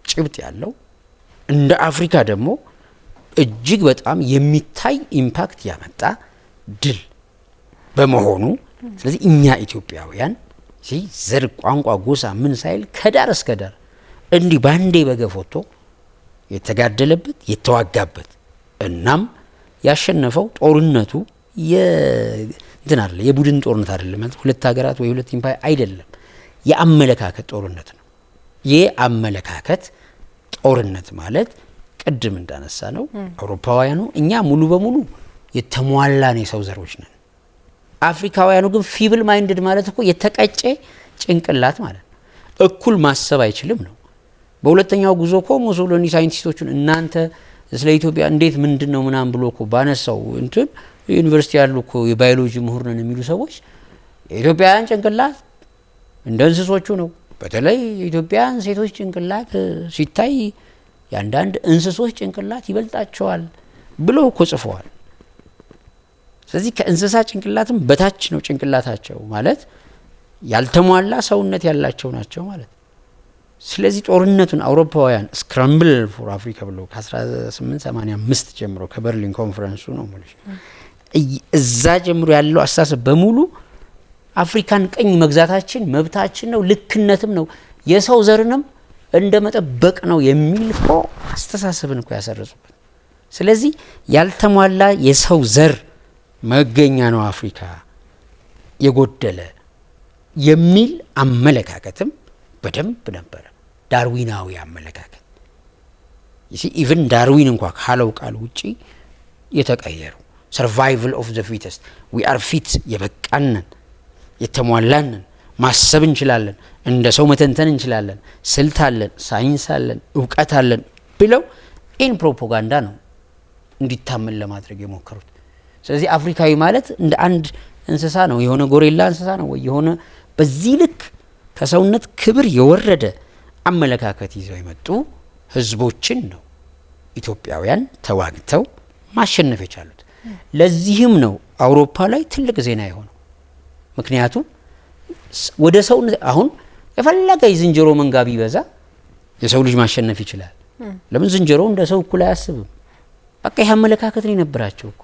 ጭብጥ ያለው እንደ አፍሪካ ደግሞ እጅግ በጣም የሚታይ ኢምፓክት ያመጣ ድል በመሆኑ ስለዚህ እኛ ኢትዮጵያውያን ዘር ቋንቋ ጎሳ ምን ሳይል ከዳር እስከ ዳር እንዲህ ባንዴ በገፎቶ የተጋደለበት የተዋጋበት እናም ያሸነፈው ጦርነቱ እንትን አይደለም የቡድን ጦርነት አይደለም ማለት ሁለት ሀገራት ወይ ሁለት ኢምፓየር አይደለም የአመለካከት ጦርነት ነው የአመለካከት ጦርነት ማለት ቅድም እንዳነሳ ነው አውሮፓውያኑ እኛ ሙሉ በሙሉ የተሟላን የሰው ዘሮች ነን አፍሪካውያኑ ግን ፊብል ማይንድድ ማለት እኮ የተቀጨ ጭንቅላት ማለት እኩል ማሰብ አይችልም ነው በሁለተኛው ጉዞ እኮ ሙሶሎኒ ሳይንቲስቶቹን እናንተ ስለ ኢትዮጵያ እንዴት ምንድነው ምናም ብሎ እኮ ባነሳው እንትን ዩኒቨርሲቲ ያሉ እኮ የባዮሎጂ ምሁር ነን የሚሉ ሰዎች የኢትዮጵያውያን ጭንቅላት እንደ እንስሶቹ ነው በተለይ የኢትዮጵያን ሴቶች ጭንቅላት ሲታይ ያንዳንድ እንስሶች ጭንቅላት ይበልጣቸዋል ብሎ እኮ ጽፈዋል ስለዚህ ከእንስሳ ጭንቅላትም በታች ነው ጭንቅላታቸው ማለት ያልተሟላ ሰውነት ያላቸው ናቸው ማለት ስለዚህ ጦርነቱን አውሮፓውያን ስክራምብል ፎር አፍሪካ ብሎ ከ1885 ጀምሮ ከበርሊን ኮንፈረንሱ ነው ማለት እዛ ጀምሮ ያለው አስተሳሰብ በሙሉ አፍሪካን ቀኝ መግዛታችን መብታችን ነው ልክነትም ነው የሰው ዘርንም እንደመጠበቅ ነው የሚል እኮ አስተሳሰብን እኮ ያሰረጹበት ስለዚህ ያልተሟላ የሰው ዘር መገኛ ነው አፍሪካ የጎደለ የሚል አመለካከትም በደንብ ነበር ዳርዊናዊ አመለካከት ኢቭን ዳርዊን እንኳን ካለው ቃል ውጪ የተቀየሩ survival of the fittest we are fit የበቃንን የተሟላንን ማሰብ እንችላለን እንደ ሰው መተንተን እንችላለን ስልት አለን ሳይንስ አለን ዕውቀት አለን ብለው ኢን ፕሮፓጋንዳ ነው እንዲታመን ለማድረግ የሞከሩት ስለዚህ አፍሪካዊ ማለት እንደ አንድ እንስሳ ነው የሆነ ጎሪላ እንስሳ ነው ወይ የሆነ በዚህ ልክ ከሰውነት ክብር የወረደ አመለካከት ይዘው የመጡ ህዝቦችን ነው ኢትዮጵያውያን ተዋግተው ማሸነፍ የቻሉት ለዚህም ነው አውሮፓ ላይ ትልቅ ዜና የሆነው ምክንያቱም ወደ ሰው አሁን የፈለገ ዝንጀሮ መንጋ ቢበዛ የሰው ልጅ ማሸነፍ ይችላል ለምን ዝንጀሮ እንደ ሰው እኩል አያስብም በቃ ይሄ አመለካከት ነው የነበራቸው እኮ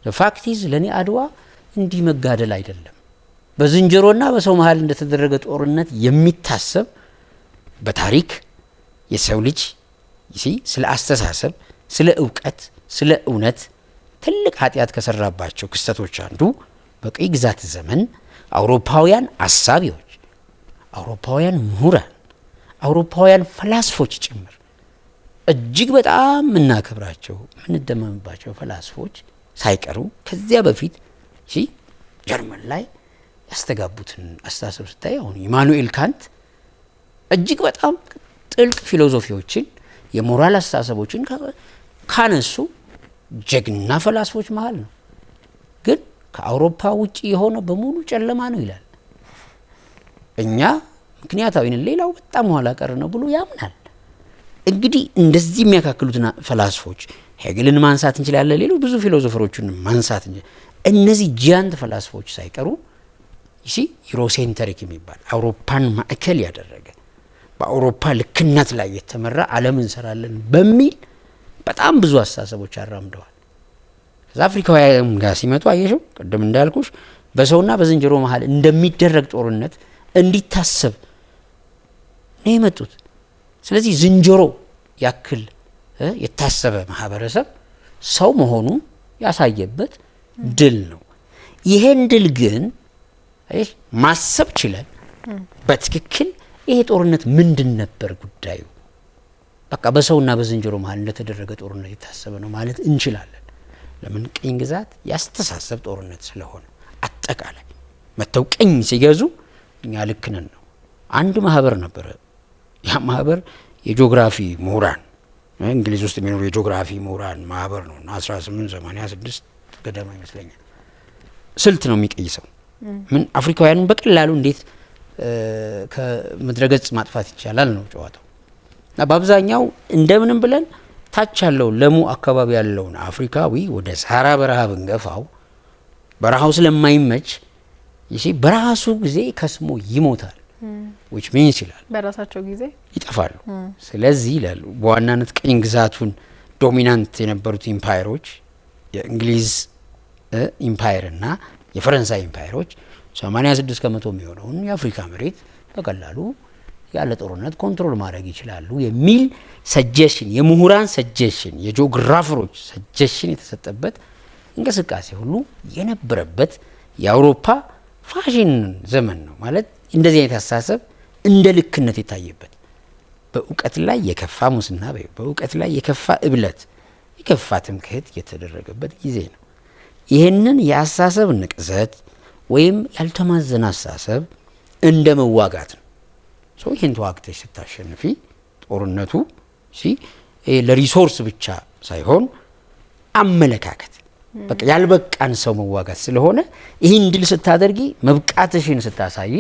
the fact is ለኔ አድዋ እንዲህ መጋደል አይደለም በዝንጀሮና በሰው መሃል እንደተደረገ ጦርነት የሚታሰብ በታሪክ የሰው ልጅ ስለ አስተሳሰብ ስለ ዕውቀት ስለ እውነት ትልቅ ኃጢያት ከሰራባቸው ክስተቶች አንዱ በቀይ ግዛት ዘመን አውሮፓውያን አሳቢዎች አውሮፓውያን ምሁራን አውሮፓውያን ፈላስፎች ጭምር እጅግ በጣም እናከብራቸው ምንደመምባቸው ፈላስፎች ሳይቀሩ ከዚያ በፊት ጀርመን ላይ ያስተጋቡትን አስተሳሰብ ስታይ አሁን ኢማኑኤል ካንት እጅግ በጣም ጥልቅ ፊሎሶፊዎችን የሞራል አስተሳሰቦችን ካነሱ ጀግና ፈላስፎች መሃል ነው ግን ከአውሮፓ ውጪ የሆነ በሙሉ ጨለማ ነው ይላል እኛ ምክንያታዊ ነን ሌላው በጣም ኋላ ቀር ነው ብሎ ያምናል እንግዲህ እንደዚህ የሚያካክሉትና ፈላስፎች ሄግልን ማንሳት እንችላለን ሌሎች ብዙ ፊሎሶፈሮችን ማንሳት እነዚህ ጂያንት ፈላስፎች ሳይቀሩ ዩሮሴንተሪክ የሚባል አውሮፓን ማዕከል ያደረገ በአውሮፓ ልክነት ላይ የተመራ ዓለም እንሰራለን በሚል በጣም ብዙ አስተሳሰቦች አራምደዋል አፍሪካውያን ጋር ሲመጡ አየሽው ቀደም እንዳልኩሽ በሰውና በዝንጀሮ መሃል እንደሚደረግ ጦርነት እንዲታሰብ ነው የመጡት ስለዚህ ዝንጀሮ ያክል የታሰበ ማህበረሰብ ሰው መሆኑ ያሳየበት ድል ነው ይሄን ድል ግን ማሰብ ችለን በትክክል ይሄ ጦርነት ምንድን ነበር ጉዳዩ በቃ በሰውና በዝንጀሮ መሃል እንደተደረገ ጦርነት የታሰበ ነው ማለት እንችላለን ለምን ቀኝ ግዛት ያስተሳሰብ ጦርነት ስለሆነ አጠቃላይ መተው ቀኝ ሲገዙ እኛ ልክነን ነው አንድ ማህበር ነበር ያ ማህበር የጂኦግራፊ ምሁራን እንግሊዝ ውስጥ የሚኖር የጂኦግራፊ ምሁራን ማህበር ነው 1886 ገደማ ይመስለኛል ስልት ነው የሚቀይሰው ምን አፍሪካውያንን በቀላሉ እንዴት ከመድረገጽ ማጥፋት ይቻላል ነው ጨዋታው እና በአብዛኛው እንደምንም ብለን ታች ያለው ለሙ አካባቢ ያለውን አፍሪካዊ ወደ ሰሃራ በረሃ ብንገፋው በረሃው ስለማይመች ይሲ በራሱ ጊዜ ከስሞ ይሞታል which means ይላል በራሳቸው ጊዜ ይጠፋሉ። ስለዚህ ይላሉ በዋናነት ቅኝ ግዛቱን ዶሚናንት የነበሩት ኢምፓየሮች የእንግሊዝ ኢምፓየር እና የፈረንሳይ ኢምፓየሮች 86% የሚሆነውን የአፍሪካ መሬት በቀላሉ ያለ ጦርነት ኮንትሮል ማድረግ ይችላሉ የሚል ሰጀሽን የምሁራን ሰጀሽን የጂኦግራፈሮች ሰጀሽን የተሰጠበት እንቅስቃሴ ሁሉ የነበረበት የአውሮፓ ፋሽን ዘመን ነው ማለት እንደዚህ አይነት አስተሳሰብ እንደ ልክነት የታየበት በእውቀት ላይ የከፋ ሙስና በእውቀት ላይ የከፋ እብለት የከፋ ትምክህት የተደረገበት ጊዜ ነው። ይህንን የአስተሳሰብ ንቅዘት ወይም ያልተማዘነ አስተሳሰብ እንደ መዋጋት ነው። ይህን ተዋግተሽ ስታሸንፊ ጦርነቱ ለሪሶርስ ብቻ ሳይሆን አመለካከት በቃ ያልበቃን ሰው መዋጋት ስለሆነ ይህን ድል ስታደርጊ መብቃትሽን ስታሳይ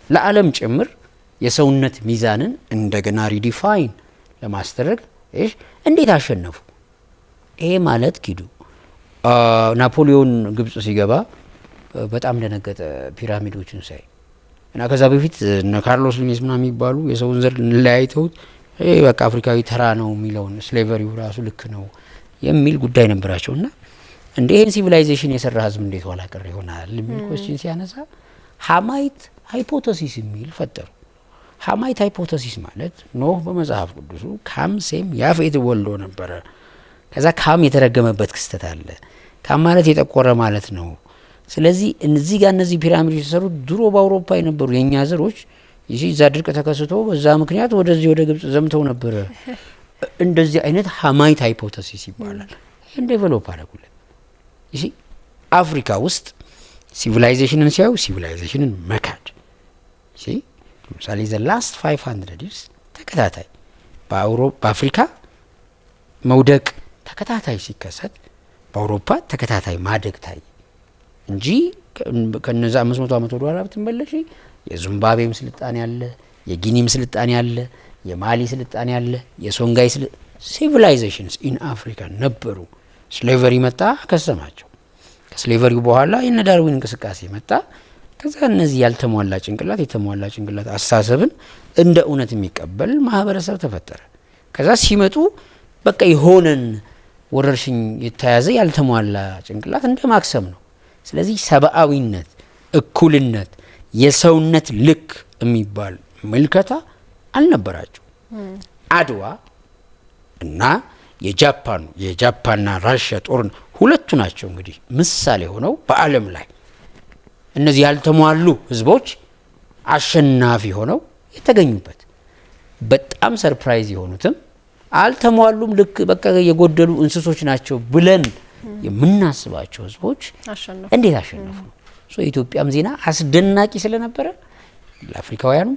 ለዓለም ጭምር የሰውነት ሚዛንን እንደገና ሪዲፋይን ለማስተረግ እንዴት አሸነፉ? ይሄ ማለት ኪዱ ናፖሊዮን ግብጽ ሲገባ በጣም ደነገጠ ፒራሚዶችን ሳይ እና ከዛ በፊት እነ ካርሎስ ሊኔስ ምናምን የሚባሉ የሰውን ዘር ለያይተውት በቃ አፍሪካዊ ተራ ነው የሚለውን ስሌቨሪው ራሱ ልክ ነው የሚል ጉዳይ ነበራቸውና እንደ ይሄን ሲቪላይዜሽን የሰራ ህዝብ እንዴት ኋላ ቀር ይሆናል የሚል ኮስችን ሲያነሳ ሃማይት ሃይፖቴሲስ የሚል ፈጠሩ። ሃማይት ሃይፖቴሲስ ማለት ኖህ በመጽሐፍ ቅዱሱ ካም ሴም ያፌት ወልዶ ነበረ። ከዛ ካም የተረገመበት ክስተት አለ። ካም ማለት የጠቆረ ማለት ነው። ስለዚህ እነዚህ ጋር እነዚህ ፒራሚዶች የተሰሩት ድሮ በአውሮፓ የነበሩ የኛ ዘሮች እዛ ድርቅ ተከስቶ በዛ ምክንያት ወደዚህ ወደ ግብጽ ዘምተው ነበረ። እንደዚህ አይነት ሃማይት ሃይፖቴሲስ ይባላል። ይሄን ዴቨሎፕ አደረጉለት። አፍሪካ ውስጥ ሲቪላይዜሽንን ሲያዩ ሲቪላይዜሽንን መካድ ለምሳሌ ዘ ላስት 500 years ተከታታይ በአፍሪካ መውደቅ ተከታታይ ሲከሰት በአውሮፓ ተከታታይ ማደግ ታይ እንጂ ከነዛ 500 ዓመት ወደ ኋላ ብትመለሺ የዚምባብዌም ስልጣኔ ያለ የጊኒም ስልጣኔ ያለ የማሊ ስልጣኔ ያለ የሶንጋይ ሲቪላይዜሽንስ ኢን አፍሪካ ነበሩ። ስሌቨሪ መጣ ከሰማቸው። ከስሌቨሪው በኋላ የነ ዳርዊን እንቅስቃሴ መጣ። ከዛ እነዚህ ያልተሟላ ጭንቅላት የተሟላ ጭንቅላት አስተሳሰብን እንደ እውነት የሚቀበል ማህበረሰብ ተፈጠረ። ከዛ ሲመጡ በቃ የሆነን ወረርሽኝ የተያዘ ያልተሟላ ጭንቅላት እንደ ማክሰም ነው። ስለዚህ ሰብአዊነት፣ እኩልነት፣ የሰውነት ልክ የሚባል ምልከታ አልነበራቸው። አድዋ እና የጃፓንና ራሽያ ጦርነት ሁለቱ ናቸው እንግዲህ ምሳሌ ሆነው በዓለም ላይ እነዚህ ያልተሟሉ ህዝቦች አሸናፊ ሆነው የተገኙበት። በጣም ሰርፕራይዝ የሆኑትም አልተሟሉም ልክ በቃ የጎደሉ እንስሶች ናቸው ብለን የምናስባቸው ህዝቦች እንዴት አሸነፉ? የኢትዮጵያም ዜና አስደናቂ ስለነበረ ለአፍሪካውያኑ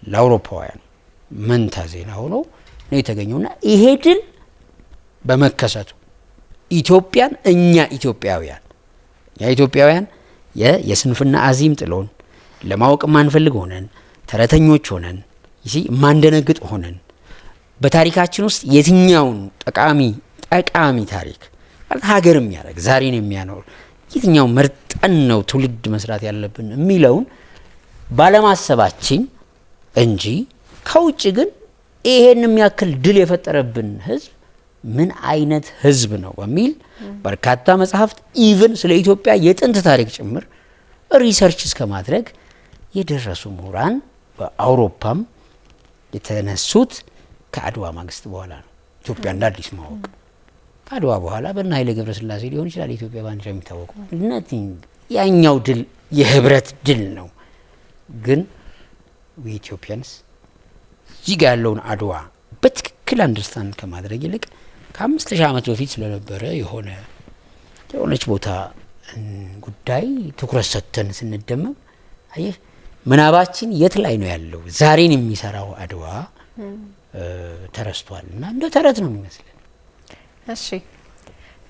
ለአውሮፓውያኑ መንታ ዜና ሆኖ ነው የተገኘውና ይሄ ድል በመከሰቱ ኢትዮጵያን እኛ ኢትዮጵያውያን የስንፍና አዚም ጥሎን ለማወቅ ማንፈልግ ሆነን ተረተኞች ሆነን ማንደነግጥ ሆነን በታሪካችን ውስጥ የትኛውን ጠቃሚ ታሪክ ማለት ሀገር የሚያደርግ ዛሬን የሚያኖር የትኛው መርጠን ነው ትውልድ መስራት ያለብን የሚለውን ባለማሰባችን እንጂ ከውጭ ግን ይሄን የሚያክል ድል የፈጠረብን ህዝብ ምን አይነት ህዝብ ነው በሚል በርካታ መጽሐፍት ኢቭን ስለ ኢትዮጵያ የጥንት ታሪክ ጭምር ሪሰርች እስከማድረግ የደረሱ ምሁራን በአውሮፓም የተነሱት ከአድዋ ማግስት በኋላ ነው። ኢትዮጵያ እንደ አዲስ ማወቅ ከአድዋ በኋላ በእነ ኃይሌ ገብረስላሴ ሊሆን ይችላል ኢትዮጵያ ባንዲራ የሚታወቀው ነቲንግ ያኛው ድል የህብረት ድል ነው። ግን ኢትዮጵያንስ እዚህ ጋር ያለውን አድዋ በትክክል አንደርስታንድ ከማድረግ ይልቅ ከ5000 ዓመት በፊት ስለነበረ የሆነች ቦታ ጉዳይ ትኩረት ሰጥተን ስንደመም አየህ ምናባችን የት ላይ ነው ያለው? ዛሬን የሚሰራው አድዋ ተረስቷልና እንደ ተረት ነው የሚመስለን። እሺ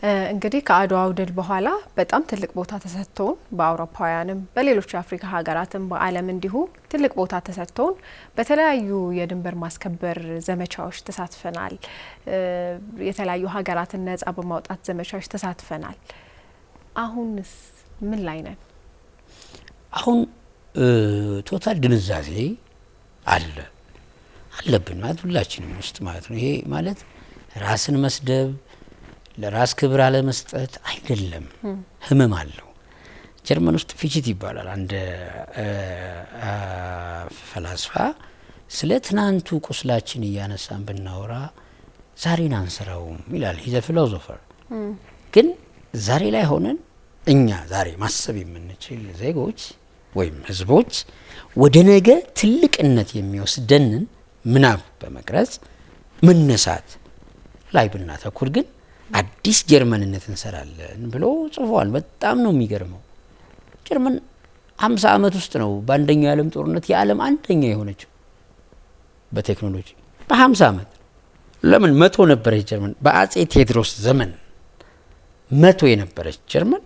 እንግዲህ ከአድዋው ድል በኋላ በጣም ትልቅ ቦታ ተሰጥቶን በአውሮፓውያንም በሌሎች የአፍሪካ ሀገራትም በዓለም እንዲሁ ትልቅ ቦታ ተሰጥቶን በተለያዩ የድንበር ማስከበር ዘመቻዎች ተሳትፈናል። የተለያዩ ሀገራትን ነጻ በማውጣት ዘመቻዎች ተሳትፈናል። አሁንስ ምን ላይ ነን? አሁን ቶታል ድንዛዜ አለብን ማለት ሁላችንም ውስጥ ማለት ነው። ይሄ ማለት ራስን መስደብ ለራስ ክብር አለመስጠት አይደለም፣ ህመም አለው። ጀርመን ውስጥ ፊችት ይባላል አንድ ፈላስፋ ስለ ትናንቱ ቁስላችን እያነሳን ብናወራ ዛሬን አንሰራውም ይላል። ሂዘ ፊሎሶፈር። ግን ዛሬ ላይ ሆነን እኛ ዛሬ ማሰብ የምንችል ዜጎች ወይም ህዝቦች ወደ ነገ ትልቅነት የሚወስደንን ምናብ በመቅረጽ መነሳት ላይ ብናተኩር ግን አዲስ ጀርመንነት እንሰራለን ብሎ ጽፏል። በጣም ነው የሚገርመው። ጀርመን 50 ዓመት ውስጥ ነው በአንደኛው የዓለም ጦርነት የዓለም አንደኛ የሆነችው በቴክኖሎጂ በ50 ዓመት። ለምን 100 ነበረች ጀርመን በአጼ ቴዎድሮስ ዘመን 100 የነበረች ጀርመን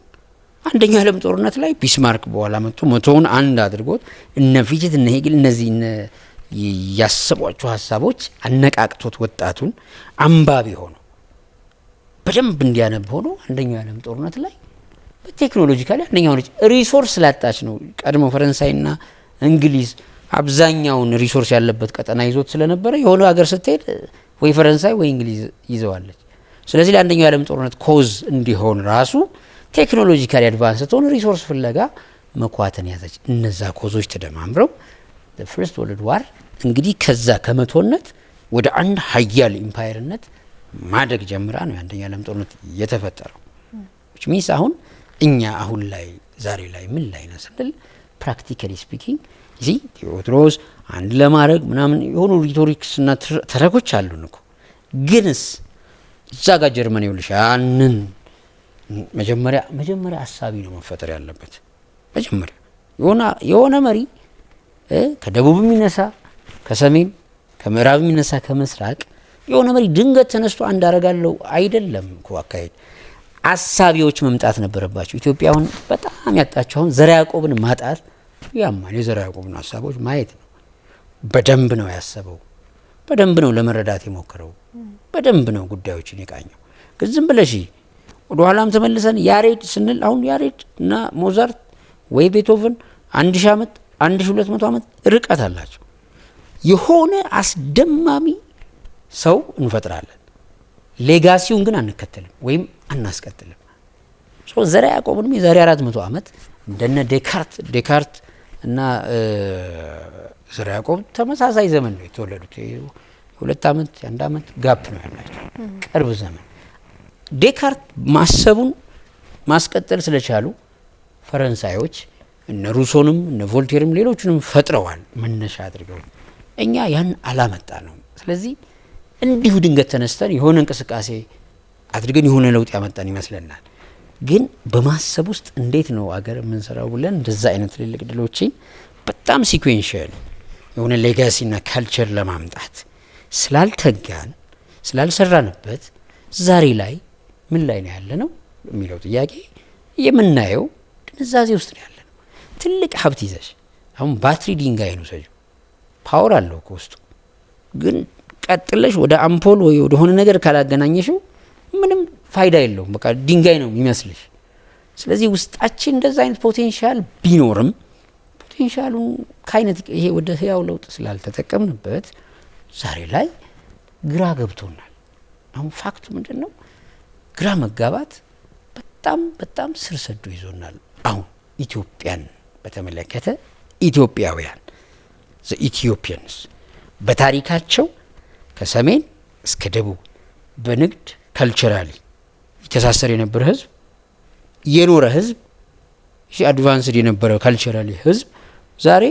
አንደኛው የዓለም ጦርነት ላይ ቢስማርክ በኋላ መጥቶ 100ውን አንድ አድርጎት እነ ፊችት እነ ሄግል እነዚህ ያሰቧቸው ሀሳቦች አነቃቅቶት ወጣቱን አንባቢ ሆኖ በደንብ እንዲያነብ ሆኖ አንደኛው የዓለም ጦርነት ላይ በቴክኖሎጂካሊ አንደኛው ነች። ሪሶርስ ላጣች ነው። ቀድሞ ፈረንሳይና እንግሊዝ አብዛኛውን ሪሶርስ ያለበት ቀጠና ይዞት ስለነበረ የሆነ ሀገር ስትሄድ ወይ ፈረንሳይ ወይ እንግሊዝ ይዘዋለች። ስለዚህ ለአንደኛው የዓለም ጦርነት ኮዝ እንዲሆን ራሱ ቴክኖሎጂካሊ አድቫንስ ስትሆን ሪሶርስ ፍለጋ መኳተን ያዘች። እነዛ ኮዞች ተደማምረው ፈርስት ወርልድ ዋር እንግዲህ ከዛ ከመቶነት ወደ አንድ ሀያል ኢምፓየርነት ማደግ ጀምራ ነው የአንደኛው የዓለም ጦርነት የተፈጠረው። which means አሁን እኛ አሁን ላይ ዛሬ ላይ ምን ላይ ነው ስንል ፕራክቲካሊ ስፒኪንግ እዚህ ቴዎድሮስ አንድ ለማድረግ ምናምን የሆኑ ሪቶሪክስ እና ተረኮች አሉን እኮ። ግንስ እዛ ጋር ጀርመን ይውልሽ ያንን መጀመሪያ ሀሳቢ ነው መፈጠር ያለበት። መጀመሪያ የሆነ መሪ ከደቡብ የሚነሳ ከሰሜን ከምዕራብ የሚነሳ ከምስራቅ የሆነ መሪ ድንገት ተነስቶ አንድ አረጋለው አይደለም እኮ አካሄድ። አሳቢዎች መምጣት ነበረባቸው። ኢትዮጵያውን በጣም ያጣቸውን ዘርዓ ያዕቆብን ማጣት ያማን የዘርዓ ያዕቆብን ሀሳቦች ማየት ነው። በደንብ ነው ያሰበው፣ በደንብ ነው ለመረዳት የሞከረው፣ በደንብ ነው ጉዳዮችን የቃኘው። ግን ዝም ብለሽ ወደ ኋላም ተመልሰን ያሬድ ስንል አሁን ያሬድ እና ሞዛርት ወይ ቤቶቨን 1000 ዓመት 1200 ዓመት ርቀት አላቸው። የሆነ አስደማሚ ሰው እንፈጥራለን፣ ሌጋሲውን ግን አንከተልም ወይም አናስቀጥልም። ዘርዓ ያዕቆብንም የዛሬ 400 ዓመት እንደነ ዴካርት እና ዘርዓ ያዕቆብ ተመሳሳይ ዘመን ነው የተወለዱት። 2 ዓመት 1 ዓመት ጋፕ ነው ያላቸው፣ ቅርብ ዘመን። ዴካርት ማሰቡን ማስቀጠል ስለቻሉ ፈረንሳዮች እነ ሩሶንም እነ ቮልቴርም ሌሎችንም ፈጥረዋል መነሻ አድርገው። እኛ ያን አላመጣ ነው። ስለዚህ እንዲሁ ድንገት ተነስተን የሆነ እንቅስቃሴ አድርገን የሆነ ለውጥ ያመጣን ይመስለናል። ግን በማሰብ ውስጥ እንዴት ነው አገር የምንሰራው ብለን እንደዛ አይነት ትልልቅ ድሎችን በጣም ሲኩዌንሻል የሆነ ሌጋሲና ካልቸር ለማምጣት ስላልተጋን ስላልሰራንበት ዛሬ ላይ ምን ላይ ነው ያለነው የሚለው ጥያቄ የምናየው ድንዛዜ ውስጥ ነው ያለነው። ትልቅ ሀብት ይዘሽ አሁን ባትሪ ድንጋይ ነው ሰጁ ፓወር አለው ውስጡ፣ ግን ቀጥለሽ ወደ አምፖል ወይ ወደ ሆነ ነገር ካላገናኘሽው ምንም ፋይዳ የለውም። በቃ ድንጋይ ነው የሚመስልሽ። ስለዚህ ውስጣችን እንደዛ አይነት ፖቴንሻል ቢኖርም ፖቴንሻሉን ካይነት ይሄ ወደ ህያው ለውጥ ስላልተጠቀምንበት ዛሬ ላይ ግራ ገብቶናል። አሁን ፋክቱ ምንድነው? ግራ መጋባት በጣም ስር ሰዶ ይዞናል። አሁን ኢትዮጵያን በተመለከተ ኢትዮጵያውያን ኢትዮጵያንስ በታሪካቸው ከሰሜን እስከ ደቡብ በንግድ ካልቸራሊ የተሳሰረ የነበረ ህዝብ የኖረ ህዝብ አድቫንስድ የነበረ ካልቸራሊ ህዝብ ዛሬ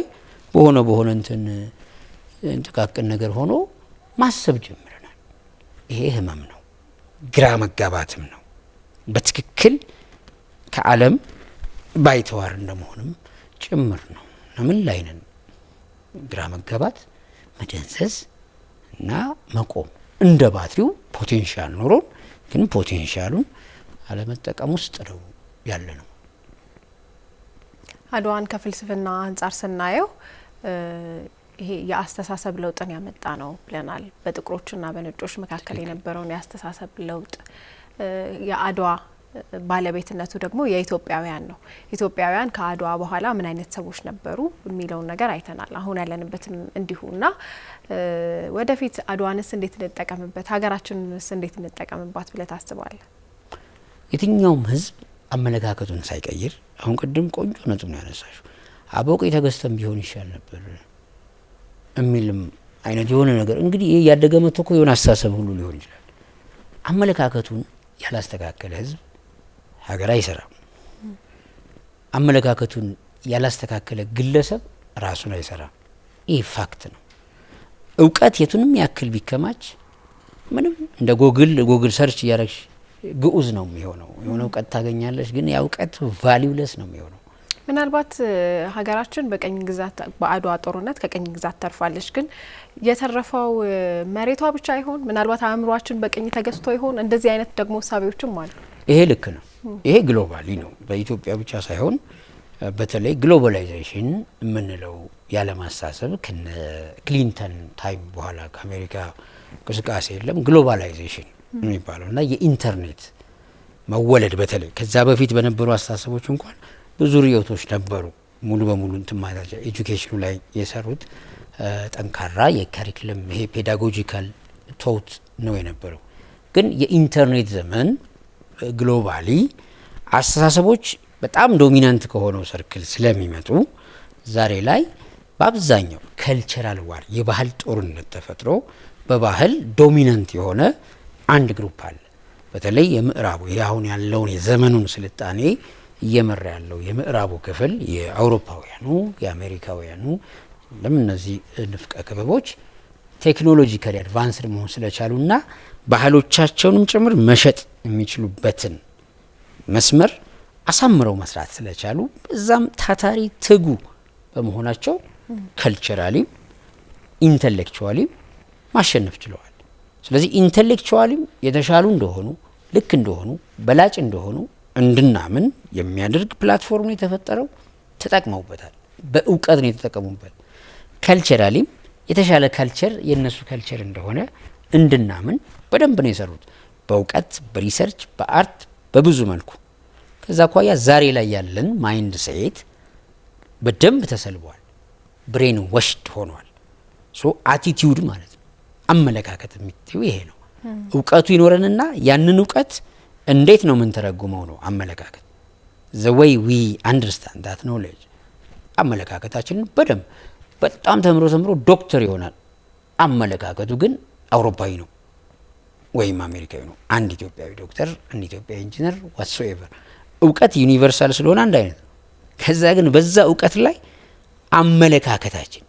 በሆነ እንትን ጥቃቅን ነገር ሆኖ ማሰብ ጀምረናል። ይሄ ህመም ነው፣ ግራ መጋባትም ነው። በትክክል ከዓለም ባይተዋር እንደመሆንም ጭምር ነው። ምን ላይ ነን? ግራ መጋባት፣ መደንዘዝ እና መቆም እንደ ባትሪው ፖቴንሻል ኖሮን ግን ፖቴንሻሉን አለመጠቀም ውስጥ ነው ያለ ነው። አድዋን ከፍልስፍና አንጻር ስናየው ይሄ የአስተሳሰብ ለውጥን ያመጣ ነው ብለናል። በጥቁሮችና በነጮች መካከል የነበረውን የአስተሳሰብ ለውጥ የአድዋ ባለቤትነቱ ደግሞ የኢትዮጵያውያን ነው። ኢትዮጵያውያን ከአድዋ በኋላ ምን አይነት ሰዎች ነበሩ የሚለውን ነገር አይተናል። አሁን ያለንበትም እንዲሁና ወደፊት አድዋንስ እንዴት እንጠቀምበት፣ ሀገራችንንስ እንዴት እንጠቀምባት ብለህ ታስባለህ? የትኛውም ህዝብ አመለካከቱን ሳይቀይር አሁን ቅድም ቆንጆ ነጥብ ነው ያነሳሽው። አበቆ የተገዝተን ቢሆን ይሻል ነበር የሚልም አይነት የሆነ ነገር እንግዲህ ይሄ ያደገ መጥቶ እኮ የሆነ አስተሳሰብ ሁሉ ሊሆን ይችላል። አመለካከቱን ያላስተካከለ ህዝብ ሀገር አይሰራም። አመለካከቱን ያላስተካከለ ግለሰብ ራሱን አይሰራም። ይህ ፋክት ነው። እውቀት የቱንም ያክል ቢከማች ምንም እንደ ጎግል ሰርች እያረግሽ ግዑዝ ነው የሚሆነው። የሆነ እውቀት ታገኛለሽ፣ ግን ያ እውቀት ቫሊውለስ ነው የሚሆነው። ምናልባት ሀገራችን በቀኝ ግዛት በአድዋ ጦርነት ከቀኝ ግዛት ተርፋለች። ግን የተረፈው መሬቷ ብቻ ይሆን? ምናልባት አእምሯችን በቀኝ ተገዝቶ ይሆን? እንደዚህ አይነት ደግሞ ሳቢዎችም አሉ። ይሄ ልክ ነው። ይሄ ግሎባሊ ነው፣ በኢትዮጵያ ብቻ ሳይሆን በተለይ ግሎባላይዜሽን የምንለው ያለማሳሰብ ክሊንተን ታይም በኋላ ከአሜሪካ እንቅስቃሴ የለም ግሎባላይዜሽን የሚባለው እና የኢንተርኔት መወለድ በተለይ ከዛ በፊት በነበሩ አስተሳሰቦች እንኳን ብዙ ርዕዮቶች ነበሩ። ሙሉ በሙሉ እንትማታቸው ኤጁኬሽኑ ላይ የሰሩት ጠንካራ የካሪክለም ይሄ ፔዳጎጂካል ቶት ነው የነበረው። ግን የኢንተርኔት ዘመን ግሎባሊ አስተሳሰቦች በጣም ዶሚናንት ከሆነው ሰርክል ስለሚመጡ ዛሬ ላይ በአብዛኛው ከልቸራል ዋር የባህል ጦርነት ተፈጥሮ በባህል ዶሚናንት የሆነ አንድ ግሩፕ አለ። በተለይ የምዕራቡ ይሄ አሁን ያለውን የዘመኑን ስልጣኔ እየመራ ያለው የምዕራቡ ክፍል የአውሮፓውያኑ የአሜሪካውያኑ እነዚህ ንፍቀ ክበቦች ቴክኖሎጂካሊ አድቫንስድ መሆን ስለቻሉና ባህሎቻቸውንም ጭምር መሸጥ የሚችሉበትን መስመር አሳምረው መስራት ስለቻሉ በዛም ታታሪ ትጉ በመሆናቸው ከልቸራሊም ኢንተሌክቹዋሊም ማሸነፍ ችለዋል። ስለዚህ ኢንተሌክቹዋሊም የተሻሉ እንደሆኑ ልክ እንደሆኑ በላጭ እንደሆኑ እንድናምን የሚያደርግ ፕላትፎርም ነው የተፈጠረው። ተጠቅመውበታል። በእውቀት ነው የተጠቀሙበት። ከልቸራሊም የተሻለ ካልቸር የነሱ ካልቸር እንደሆነ እንድናምን በደንብ ነው የሰሩት። በእውቀት፣ በሪሰርች፣ በአርት በብዙ መልኩ። ከዛ አኳያ ዛሬ ላይ ያለን ማይንድ ሴት በደንብ ተሰልቧል። ብሬን ወሽድ ሆኗል። ሶ አቲቲዩድ ማለት ነው አመለካከት የሚትዩ ይሄ ነው። እውቀቱ ይኖረንና ያንን እውቀት እንዴት ነው ምን ተረጉመው ነው አመለካከት the way we understand that knowledge አመለካከታችንን በደንብ በጣም ተምሮ ዶክተር ይሆናል። አመለካከቱ ግን አውሮፓዊ ነው ወይም አሜሪካዊ ነው። አንድ ኢትዮጵያዊ ዶክተር፣ አንድ ኢትዮጵያዊ ኢንጂነር whatsoever እውቀት ዩኒቨርሳል ስለሆነ አንድ አይነት ነው። ከዛ ግን በዛ እውቀት ላይ አመለካከታችን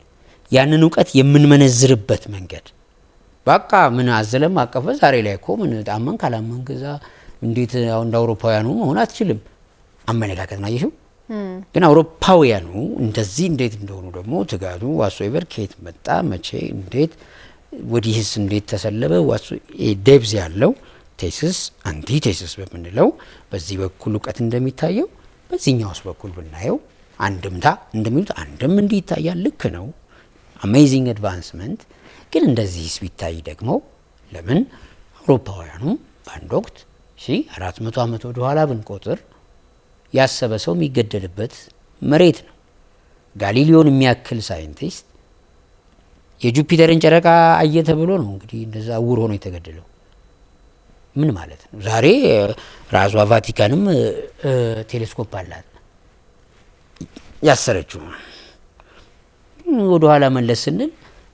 ያንን እውቀት የምንመነዝርበት መንገድ በቃ ምን አዘለም አቀፈ ዛሬ ላይ እኮ ምን ታመን ካላመን ከዛ እንዴት አሁን እንደ አውሮፓውያኑ መሆን አትችልም። አመለካከት ነው ይሄው። ግን አውሮፓውያኑ እንደዚህ እንዴት እንደሆኑ ደግሞ ትጋቱ whatsoever ከየት መጣ መቼ እንዴት ወዲህስ እንዴት ተሰለበ ዴብዝ ያለው ቴሲስ አንቲ ቴሲስ በምንለው በዚህ በኩል እውቀት እንደሚታየው በዚህኛውስ በኩል ብናየው አንድምታ እንደሚሉት አንድም እንዲህ ይታያል። ልክ ነው። አሜዚንግ አድቫንስመንት። ግን እንደዚህስ ቢታይ ደግሞ ለምን አውሮፓውያኑ በአንድ ወቅት 400 ዓመት ወደ ኋላ ብንቆጥር ያሰበ ሰው የሚገደልበት መሬት ነው። ጋሊሊዮን የሚያክል ሳይንቲስት የጁፒተርን ጨረቃ አየ ተብሎ ነው እንግዲህ እንደዛ እውር ሆኖ የተገደለው። ምን ማለት ነው? ዛሬ ራሷ ቫቲካንም ቴሌስኮፕ አላት ያሰረችው። ወደ ኋላ መለስ ስንል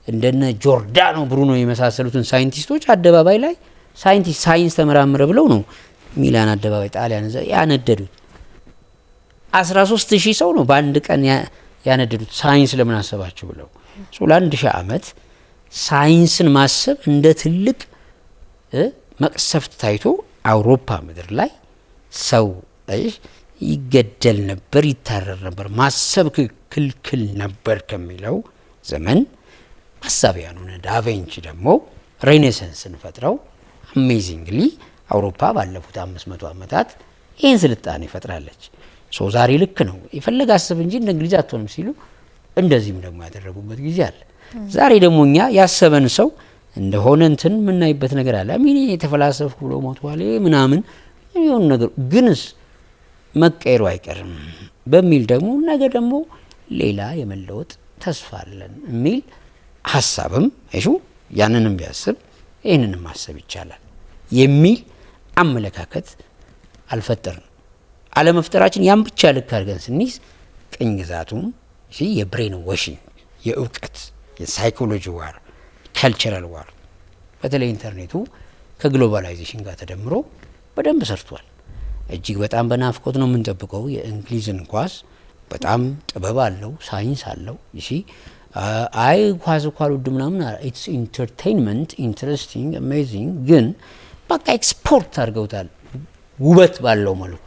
እንደነ ጆርዳኖ ብሩኖ የመሳሰሉትን ሳይንቲስቶች አደባባይ ላይ ሳይንስ ተመራመረ ብለው ነው ሚላን አደባባይ ጣሊያን ያነደዱት። 13000 ሰው ነው በአንድ ቀን ያነደዱት። ሳይንስ ለምን አሰባችሁ ብለው ለአንድ ሺህ ዓመት ሳይንስን ማሰብ እንደ ትልቅ መቅሰፍት ታይቶ አውሮፓ ምድር ላይ ሰው ይገደል ነበር፣ ይታረር ነበር፣ ማሰብ ክልክል ነበር ከሚለው ዘመን ሀሳቢያኑ ዳቬንቺ ደግሞ ሬኔሳንስን ፈጥረው አሜዚንግሊ አውሮፓ ባለፉት 500 ዓመታት ይህን ስልጣኔ ፈጥራለች። ዛሬ ልክ ነው የፈለገ አስብ እንጂ እንደ እንግሊዝ አትሆንም ሲሉ እንደዚህም ደግሞ ያደረጉበት ጊዜ አለ። ዛሬ ደግሞ እኛ ያሰበን ሰው እንደሆነ እንትን የምናይበት ነገር አለ። አሚን የተፈላሰፍኩ ብሎ ሞቷል ምናምን የሆነ ነገር ግንስ መቀየሩ አይቀርም በሚል ደግሞ ነገ ደግሞ ሌላ የመለወጥ ተስፋ አለን የሚል ሀሳብም አይሹ ያንንም ቢያስብ ይህንንም ማሰብ ይቻላል የሚል አመለካከት አልፈጠርንም። አለመፍጠራችን ያን ብቻ ልክ አድርገን ስንይዝ ቅኝ ግዛቱም የብሬን ዋሽንግ የእውቀት የሳይኮሎጂ ዋር ካልቸራል ዋር በተለይ ኢንተርኔቱ ከግሎባላይዜሽን ጋር ተደምሮ በደንብ ሰርቷል። እጅግ በጣም በናፍቆት ነው የምንጠብቀው የእንግሊዝን ኳስ። በጣም ጥበብ አለው፣ ሳይንስ አለው። አይ ኳስ እኮ አልወድም ምናምን ኢትስ ኢንተርቴይንመንት ኢንትረስቲንግ አሜዚንግ፣ ግን በቃ ኤክስፖርት አድርገውታል ውበት ባለው መልኩ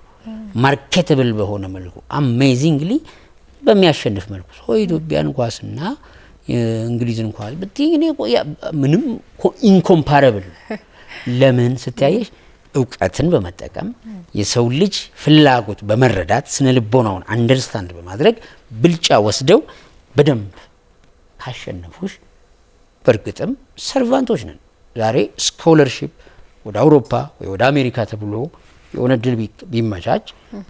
ማርኬተብል በሆነ መልኩ አሜዚንግሊ በሚያሸንፍ መልኩ ኢትዮጵያን ኳስና እንግሊዝን ኳስ ብትይኝ ምንም ኢንኮምፓረብል። ለምን ስትያየሽ እውቀትን በመጠቀም የሰው ልጅ ፍላጎት በመረዳት ስነ ልቦናውን አንደርስታንድ በማድረግ ብልጫ ወስደው በደንብ ካሸነፉሽ በእርግጥም ሰርቫንቶች ነን። ዛሬ ስኮለርሺፕ ወደ አውሮፓ ወይ ወደ አሜሪካ ተብሎ የሆነ ድል ቢመቻች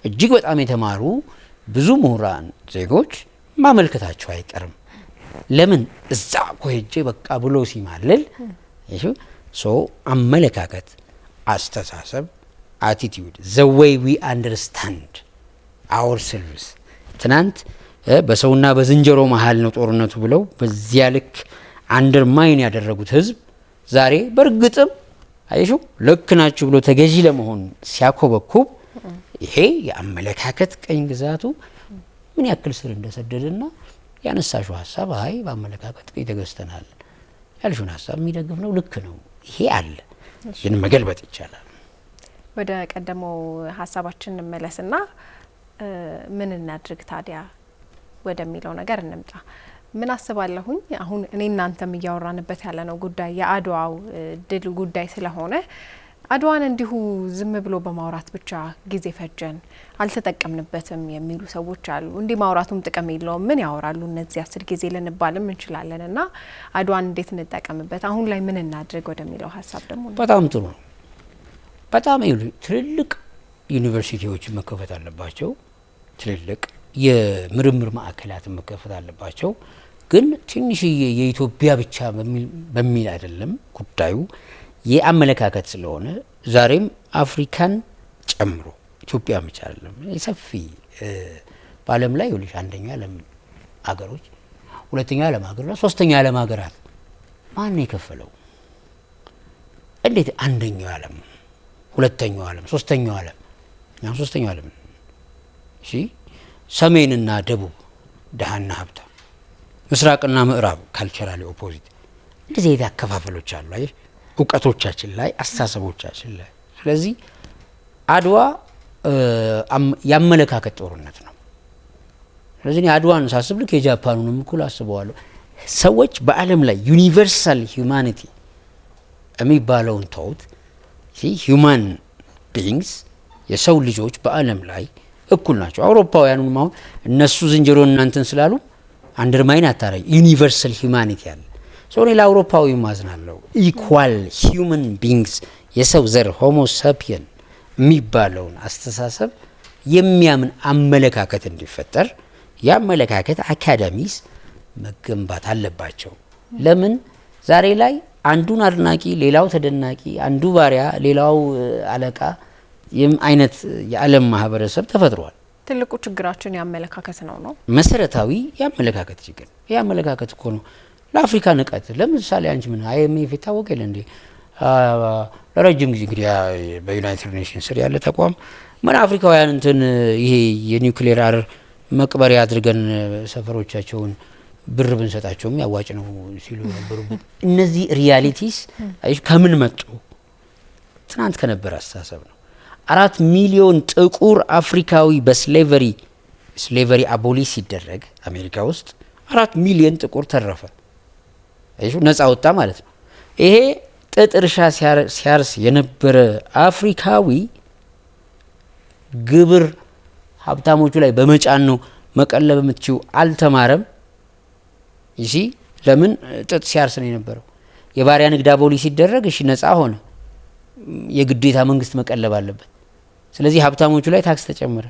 እጅግ በጣም የተማሩ ብዙ ምሁራን ዜጎች ማመልከታቸው አይቀርም። ለምን እዛ ቆይጄ በቃ ብሎ ሲማልል አመለካከት፣ አስተሳሰብ፣ አቲቲዩድ ዘ ዌይ ዊ አንደርስታንድ አወር ሴልቭስ። ትናንት በሰውና በዝንጀሮ መሀል ነው ጦርነቱ ብለው በዚያ ልክ አንደርማይን ያደረጉት ህዝብ ዛሬ በእርግጥም አይሹ ልክ ናችሁ ብሎ ተገዢ ለመሆን ሲያኮበኩብ ይሄ የአመለካከት ቀኝ ግዛቱ ምን ያክል ስር እንደሰደደና ያነሳሽው ሀሳብ አይ በአመለካከት ተገዝተናል ያልሽውን ሀሳብ የሚደግፍ ነው። ልክ ነው። ይሄ አለ፣ ግን መገልበጥ ይቻላል። ወደ ቀደመው ሀሳባችን እንመለስና ምን እናድርግ ታዲያ ወደሚለው ነገር እንምጣ። ምን አስባለሁኝ አሁን እኔ እናንተም እያወራንበት ያለነው ጉዳይ የአድዋው ድል ጉዳይ ስለሆነ አድዋን እንዲሁ ዝም ብሎ በማውራት ብቻ ጊዜ ፈጀን አልተጠቀምንበትም የሚሉ ሰዎች አሉ። እንዲህ ማውራቱም ጥቅም የለውም ምን ያወራሉ እነዚህ 10 ጊዜ ልንባልም እንችላለንና አድዋን እንዴት እንጠቀምበት፣ አሁን ላይ ምን እናድርግ ወደሚለው ሀሳብ ደግሞ በጣም ጥሩ ነው። በጣም ትልልቅ ዩኒቨርሲቲዎች መከፈት አለባቸው። ትልልቅ የምርምር ማዕከላት መከፈት አለባቸው። ግን ትንሽዬ የኢትዮጵያ ብቻ በሚል አይደለም ጉዳዩ የአመለካከት ስለሆነ ዛሬም አፍሪካን ጨምሮ ኢትዮጵያ ብቻ አይደለም ሰፊ በዓለም ላይ ይኸውልሽ አንደኛ ዓለም አገሮች፣ ሁለተኛ ዓለም ሀገሮች፣ ሶስተኛ ዓለም ሀገራት ማን የከፈለው? እንዴት አንደኛው ዓለም፣ ሁለተኛው ዓለም፣ ሶስተኛው ዓለም ያው ሶስተኛው ዓለም እሺ፣ ሰሜንና ደቡብ ደሃና ሀብታም፣ ምስራቅና ምዕራብ ካልቸራሊ ኦፖዚት እንደዚህ የተከፋፈሎች አሉ አይደል? እውቀቶቻችን ላይ አስተሳሰቦቻችን ላይ። ስለዚህ አድዋ ያመለካከት ጦርነት ነው። ስለዚህ አድዋን ሳስብ ልክ የጃፓኑንም እኩል አስበዋለሁ። ሰዎች በዓለም ላይ ዩኒቨርሳል ሂዩማኒቲ የሚባለውን ተውት። ሂዩማን ቢንግስ የሰው ልጆች በዓለም ላይ እኩል ናቸው። አውሮፓውያኑም አሁን እነሱ ዝንጀሮ እናንተን ስላሉ አንደርማይን አታረይ ዩኒቨርሳል ሂዩማኒቲ አለ። ሶኔ ለአውሮፓዊ ማዝናለው ኢኳል ሂዩማን ቢንግስ የሰው ዘር ሆሞ ሳፒየን የሚባለውን አስተሳሰብ የሚያምን አመለካከት እንዲፈጠር የአመለካከት አካዳሚስ መገንባት አለባቸው። ለምን ዛሬ ላይ አንዱን አድናቂ ሌላው ተደናቂ፣ አንዱ ባሪያ ሌላው አለቃ አይነት የዓለም ማህበረሰብ ተፈጥሯል። ትልቁ ችግራችን ያመለካከት ነው መሰረታዊ ያመለካከት ችግር። ያመለካከት እኮ ነው ለአፍሪካ ንቀት። ለምሳሌ አንቺ ምን አይኤምኤፍ ይታወቅ የለ እንዴ? ለረጅም ጊዜ እንግዲህ በዩናይትድ ኔሽንስ ስር ያለ ተቋም ምን አፍሪካውያን እንትን ይሄ የኒውክሌር አር መቅበሪያ አድርገን ሰፈሮቻቸውን ብር ብንሰጣቸውም ያዋጭ ነው ሲሉ ነበሩበት። እነዚህ ሪያሊቲስ ከምን መጡ? ትናንት ከነበረ አስተሳሰብ ነው። 4 ሚሊዮን ጥቁር አፍሪካዊ ስሌቨሪ አቦሊሽ ሲደረግ አሜሪካ ውስጥ 4 ሚሊዮን ጥቁር ተረፈ። ነፃ ወጣ ማለት ነው። ይሄ ጥጥ እርሻ ሲያርስ የነበረ አፍሪካዊ ግብር ሀብታሞቹ ላይ በመጫን ነው መቀለብ የምትችው አልተማረም። ይሲ ለምን ጥጥ ሲያርስ ነው የነበረው። የባሪያ ንግድ አቦሊ ሲደረግ እሺ ነፃ ሆነ፣ የግዴታ መንግስት መቀለብ አለበት። ስለዚህ ሀብታሞቹ ላይ ታክስ ተጨመረ።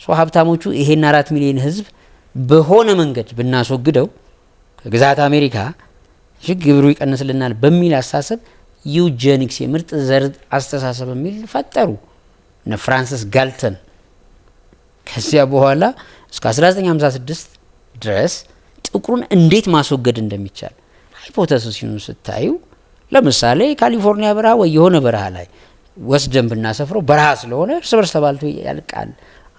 ሀብታሞቹ ይሄን 4 ሚሊዮን ህዝብ በሆነ መንገድ ብናስወግደው ከግዛት አሜሪካ ግብሩ ይቀንስልናል በሚል አስተሳሰብ ዩጀኒክስ የምርጥ ዘር አስተሳሰብ የሚል ፈጠሩ እነ ፍራንሲስ ጋልተን። ከዚያ በኋላ እስከ 1956 ድረስ ጥቁሩን እንዴት ማስወገድ እንደሚቻል ሃይፖቴሲሱን ስታዩ፣ ለምሳሌ ካሊፎርኒያ በረሃ ወይ የሆነ በረሃ ላይ ወስደን ብናሰፍረው በረሃ ስለሆነ እርስ በርስ ተባልቶ ያልቃል።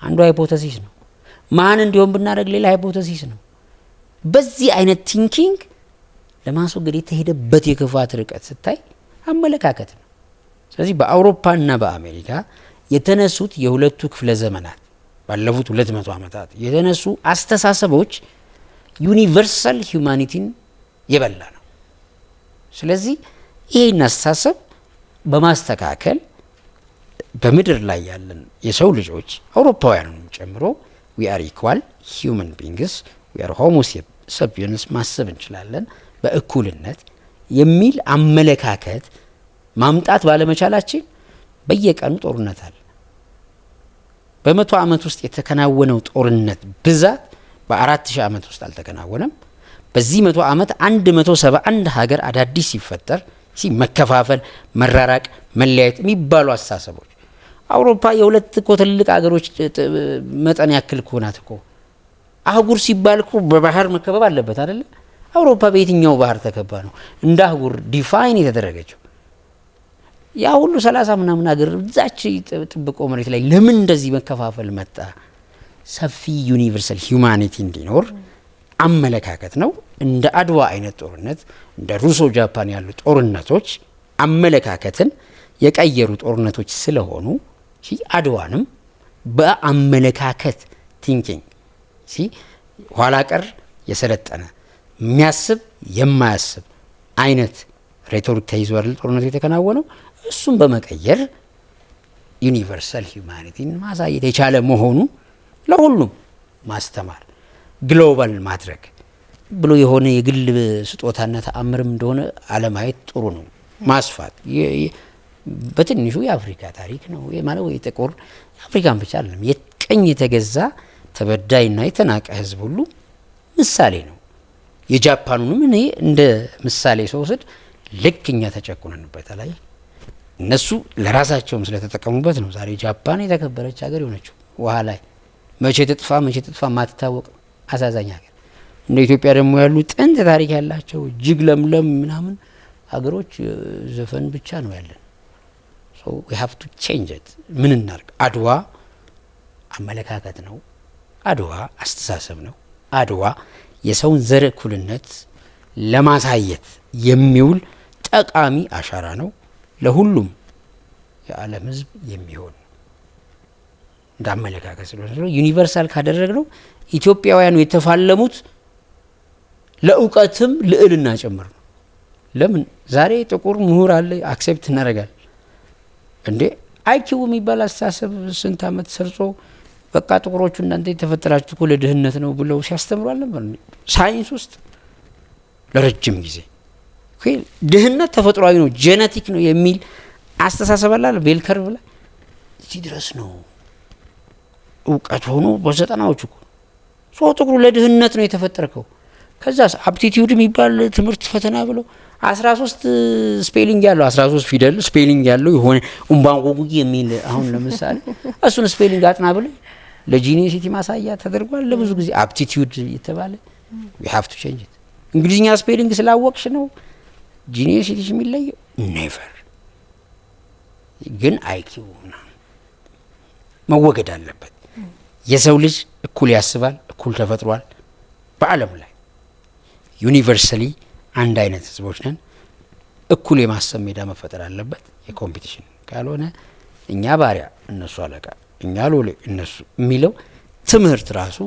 አንዱ ሃይፖቴሲስ ነው። ማን እንዲሆን ብናደርግ ሌላ ሃይፖቴሲስ ነው። በዚህ አይነት ቲንኪንግ ለማስወገድ የተሄደበት የክፋት ርቀት ስታይ አመለካከት ነው። ስለዚህ በአውሮፓና በአሜሪካ የተነሱት የሁለቱ ክፍለ ዘመናት ባለፉት 200 ዓመታት የተነሱ አስተሳሰቦች ዩኒቨርሳል ሂዩማኒቲን የበላ ነው። ስለዚህ ይህን አስተሳሰብ በማስተካከል በምድር ላይ ያለን የሰው ልጆች አውሮፓውያኑንም ጨምሮ ዊ አር ኢኳል ሂዩመን ቢንግስ ዊ አር ሆሞ ሳፒየንስ ማሰብ እንችላለን በእኩልነት የሚል አመለካከት ማምጣት ባለመቻላችን በየቀኑ ጦርነት አለ። በ100 ዓመት ውስጥ የተከናወነው ጦርነት ብዛት በ4000 ዓመት ውስጥ አልተከናወነም። በዚህ 100 ዓመት 171 ሀገር አዳዲስ ሲፈጠር መከፋፈል፣ መራራቅ፣ መለያየት የሚባሉ አስተሳሰቦች አውሮፓ የሁለት እኮ ትልቅ ሀገሮች መጠን ያክል እኮ ናት እኮ። አህጉር ሲባል እኮ በባህር መከበብ አለበት አይደለ? አውሮፓ በየትኛው ባህር ተከባ ነው እንደ አህጉር ዲፋይን የተደረገችው? ያ ሁሉ 30 ምናምን ሀገር እዛች ጥብቆ መሬት ላይ ለምን እንደዚህ መከፋፈል መጣ? ሰፊ ዩኒቨርሳል ሂዩማኒቲ እንዲኖር አመለካከት ነው። እንደ አድዋ አይነት ጦርነት እንደ ሩሶ ጃፓን ያሉ ጦርነቶች አመለካከትን የቀየሩ ጦርነቶች ስለሆኑ አድዋንም በአመለካከት ቲንኪንግ ኋላ ቀር የሰለጠነ የሚያስብ የማያስብ አይነት ሬቶሪክ ተይዞ አይደል ጦርነቱ የተከናወነው። እሱም በመቀየር ዩኒቨርሳል ሂዩማኒቲን ማሳየት የቻለ መሆኑ ለሁሉም ማስተማር ግሎባል ማድረግ ብሎ የሆነ የግል ስጦታና ተአምርም እንደሆነ አለማየት ጥሩ ነው። ማስፋት በትንሹ የአፍሪካ ታሪክ ነው ማለት ወይ ጥቁር አፍሪካን ብቻ አይደለም የቀኝ የተገዛ ተበዳይና የተናቀ ህዝብ ሁሉ ምሳሌ ነው። የጃፓኑንም እኔ እንደ ምሳሌ ሰውስድ ልክኛ ተጨቁነንበታል። እነሱ ለራሳቸውም ስለተጠቀሙበት ነው ዛሬ ጃፓን የተከበረች ሀገር የሆነችው። ውሃ ላይ መቼ ተጥፋ ማትታወቅ አሳዛኝ ሀገር። እንደ ኢትዮጵያ ደግሞ ያሉ ጥንት ታሪክ ያላቸው እጅግ ለምለም ምናምን ሀገሮች ዘፈን ብቻ ነው ያለን። so we have to change it። ምን እናርግ? አድዋ አመለካከት ነው። አድዋ አስተሳሰብ ነው። አድዋ የሰውን ዘር እኩልነት ለማሳየት የሚውል ጠቃሚ አሻራ ነው። ለሁሉም የዓለም ህዝብ የሚሆን እንዳመለካከት ስለሆነ ዩኒቨርሳል ካደረግነው ኢትዮጵያውያኑ የተፋለሙት ለእውቀትም ልዕልና ጨምር ነው። ለምን ዛሬ ጥቁር ምሁር አለ አክሴፕት እናደርጋለን እንዴ? አይኪው የሚባል አስተሳሰብ ስንት ዓመት ሰርጾ በቃ ጥቁሮቹ እናንተ የተፈጠራችሁ እኮ ለድህነት ነው ብለው ሲያስተምሩ አልነበር? ሳይንስ ውስጥ ለረጅም ጊዜ ድህነት ተፈጥሯዊ ነው ጄኔቲክ ነው የሚል አስተሳሰብ አለ ቤል ከርቭ ላይ እዚህ ድረስ ነው እውቀት ሆኖ በ90ዎቹ እኮ ጥቁሩ ለድህነት ነው የተፈጠርከው። ከዛስ አፕቲቲዩድ የሚባል ትምህርት ፈተና ብለው 13 ስፔሊንግ ያለው 13 ፊደል ስፔሊንግ ያለው የሆነ ኡምባንጎጉ የሚል አሁን ለምሳሌ እሱን ስፔሊንግ አጥና ብለው ለጂኒሲቲ ማሳያ ተደርጓል። ለብዙ ጊዜ አፕቲቲዩድ የተባለ we have to change it። እንግሊዝኛ ስፔሊንግ ስላወቅሽ ነው ጂኒሲቲ የሚለየው ኔቨር። ግን አይኪው መወገድ አለበት። የሰው ልጅ እኩል ያስባል፣ እኩል ተፈጥሯል። በዓለም ላይ ዩኒቨርሳሊ አንድ አይነት ህዝቦች ነን። እኩል የማሰብ ሜዳ መፈጠር አለበት። የኮምፒቲሽን ካልሆነ እኛ ባሪያ እነሱ አለቃ፣ እኛ ሎሌ እነሱ የሚለው ትምህርት ራሱ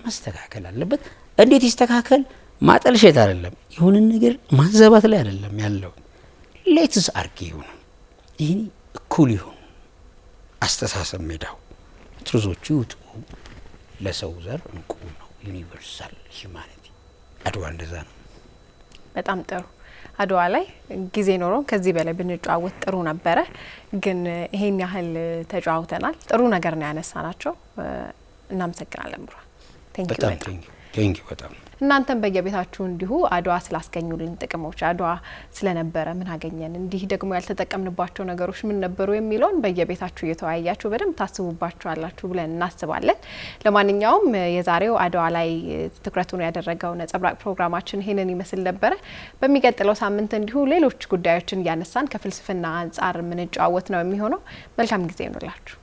መስተካከል አለበት። እንዴት ይስተካከል? ማጠልሸት አይደለም፣ የሆነ ነገር ማዛባት ላይ አይደለም ያለው። ሌትስ አርጊው ነው። ይህ እኩል ይሁን አስተሳሰብ ሜዳው ትሩዞቹ ይውጡ። ለሰው ዘር እንቁ ነው። ዩኒቨርሳል ሂዩማኒቲ አድዋ እንደዛ ነው። በጣም ጥሩ። አድዋ ላይ ጊዜ ኖሮ ከዚህ በላይ ብንጫወት ጥሩ ነበረ፣ ግን ይሄን ያህል ተጫውተናል። ጥሩ ነገር ነው ያነሳናቸው። እናመሰግናለን ብሯ። ቴንክ ዩ በጣም እናንተም በየቤታችሁ እንዲሁ አድዋ ስላስገኙልን ጥቅሞች፣ አድዋ ስለነበረ ምን አገኘን፣ እንዲህ ደግሞ ያልተጠቀምንባቸው ነገሮች ምን ነበሩ የሚለውን በየቤታችሁ እየተወያያችሁ በደንብ ታስቡባችኋላችሁ ብለን እናስባለን። ለማንኛውም የዛሬው አድዋ ላይ ትኩረቱን ያደረገው ነጸብራቅ ፕሮግራማችን ይሄንን ይመስል ነበረ። በሚቀጥለው ሳምንት እንዲሁ ሌሎች ጉዳዮችን እያነሳን ከፍልስፍና አንጻር ምንጫወት ነው የሚሆነው። መልካም ጊዜ ይሁንላችሁ።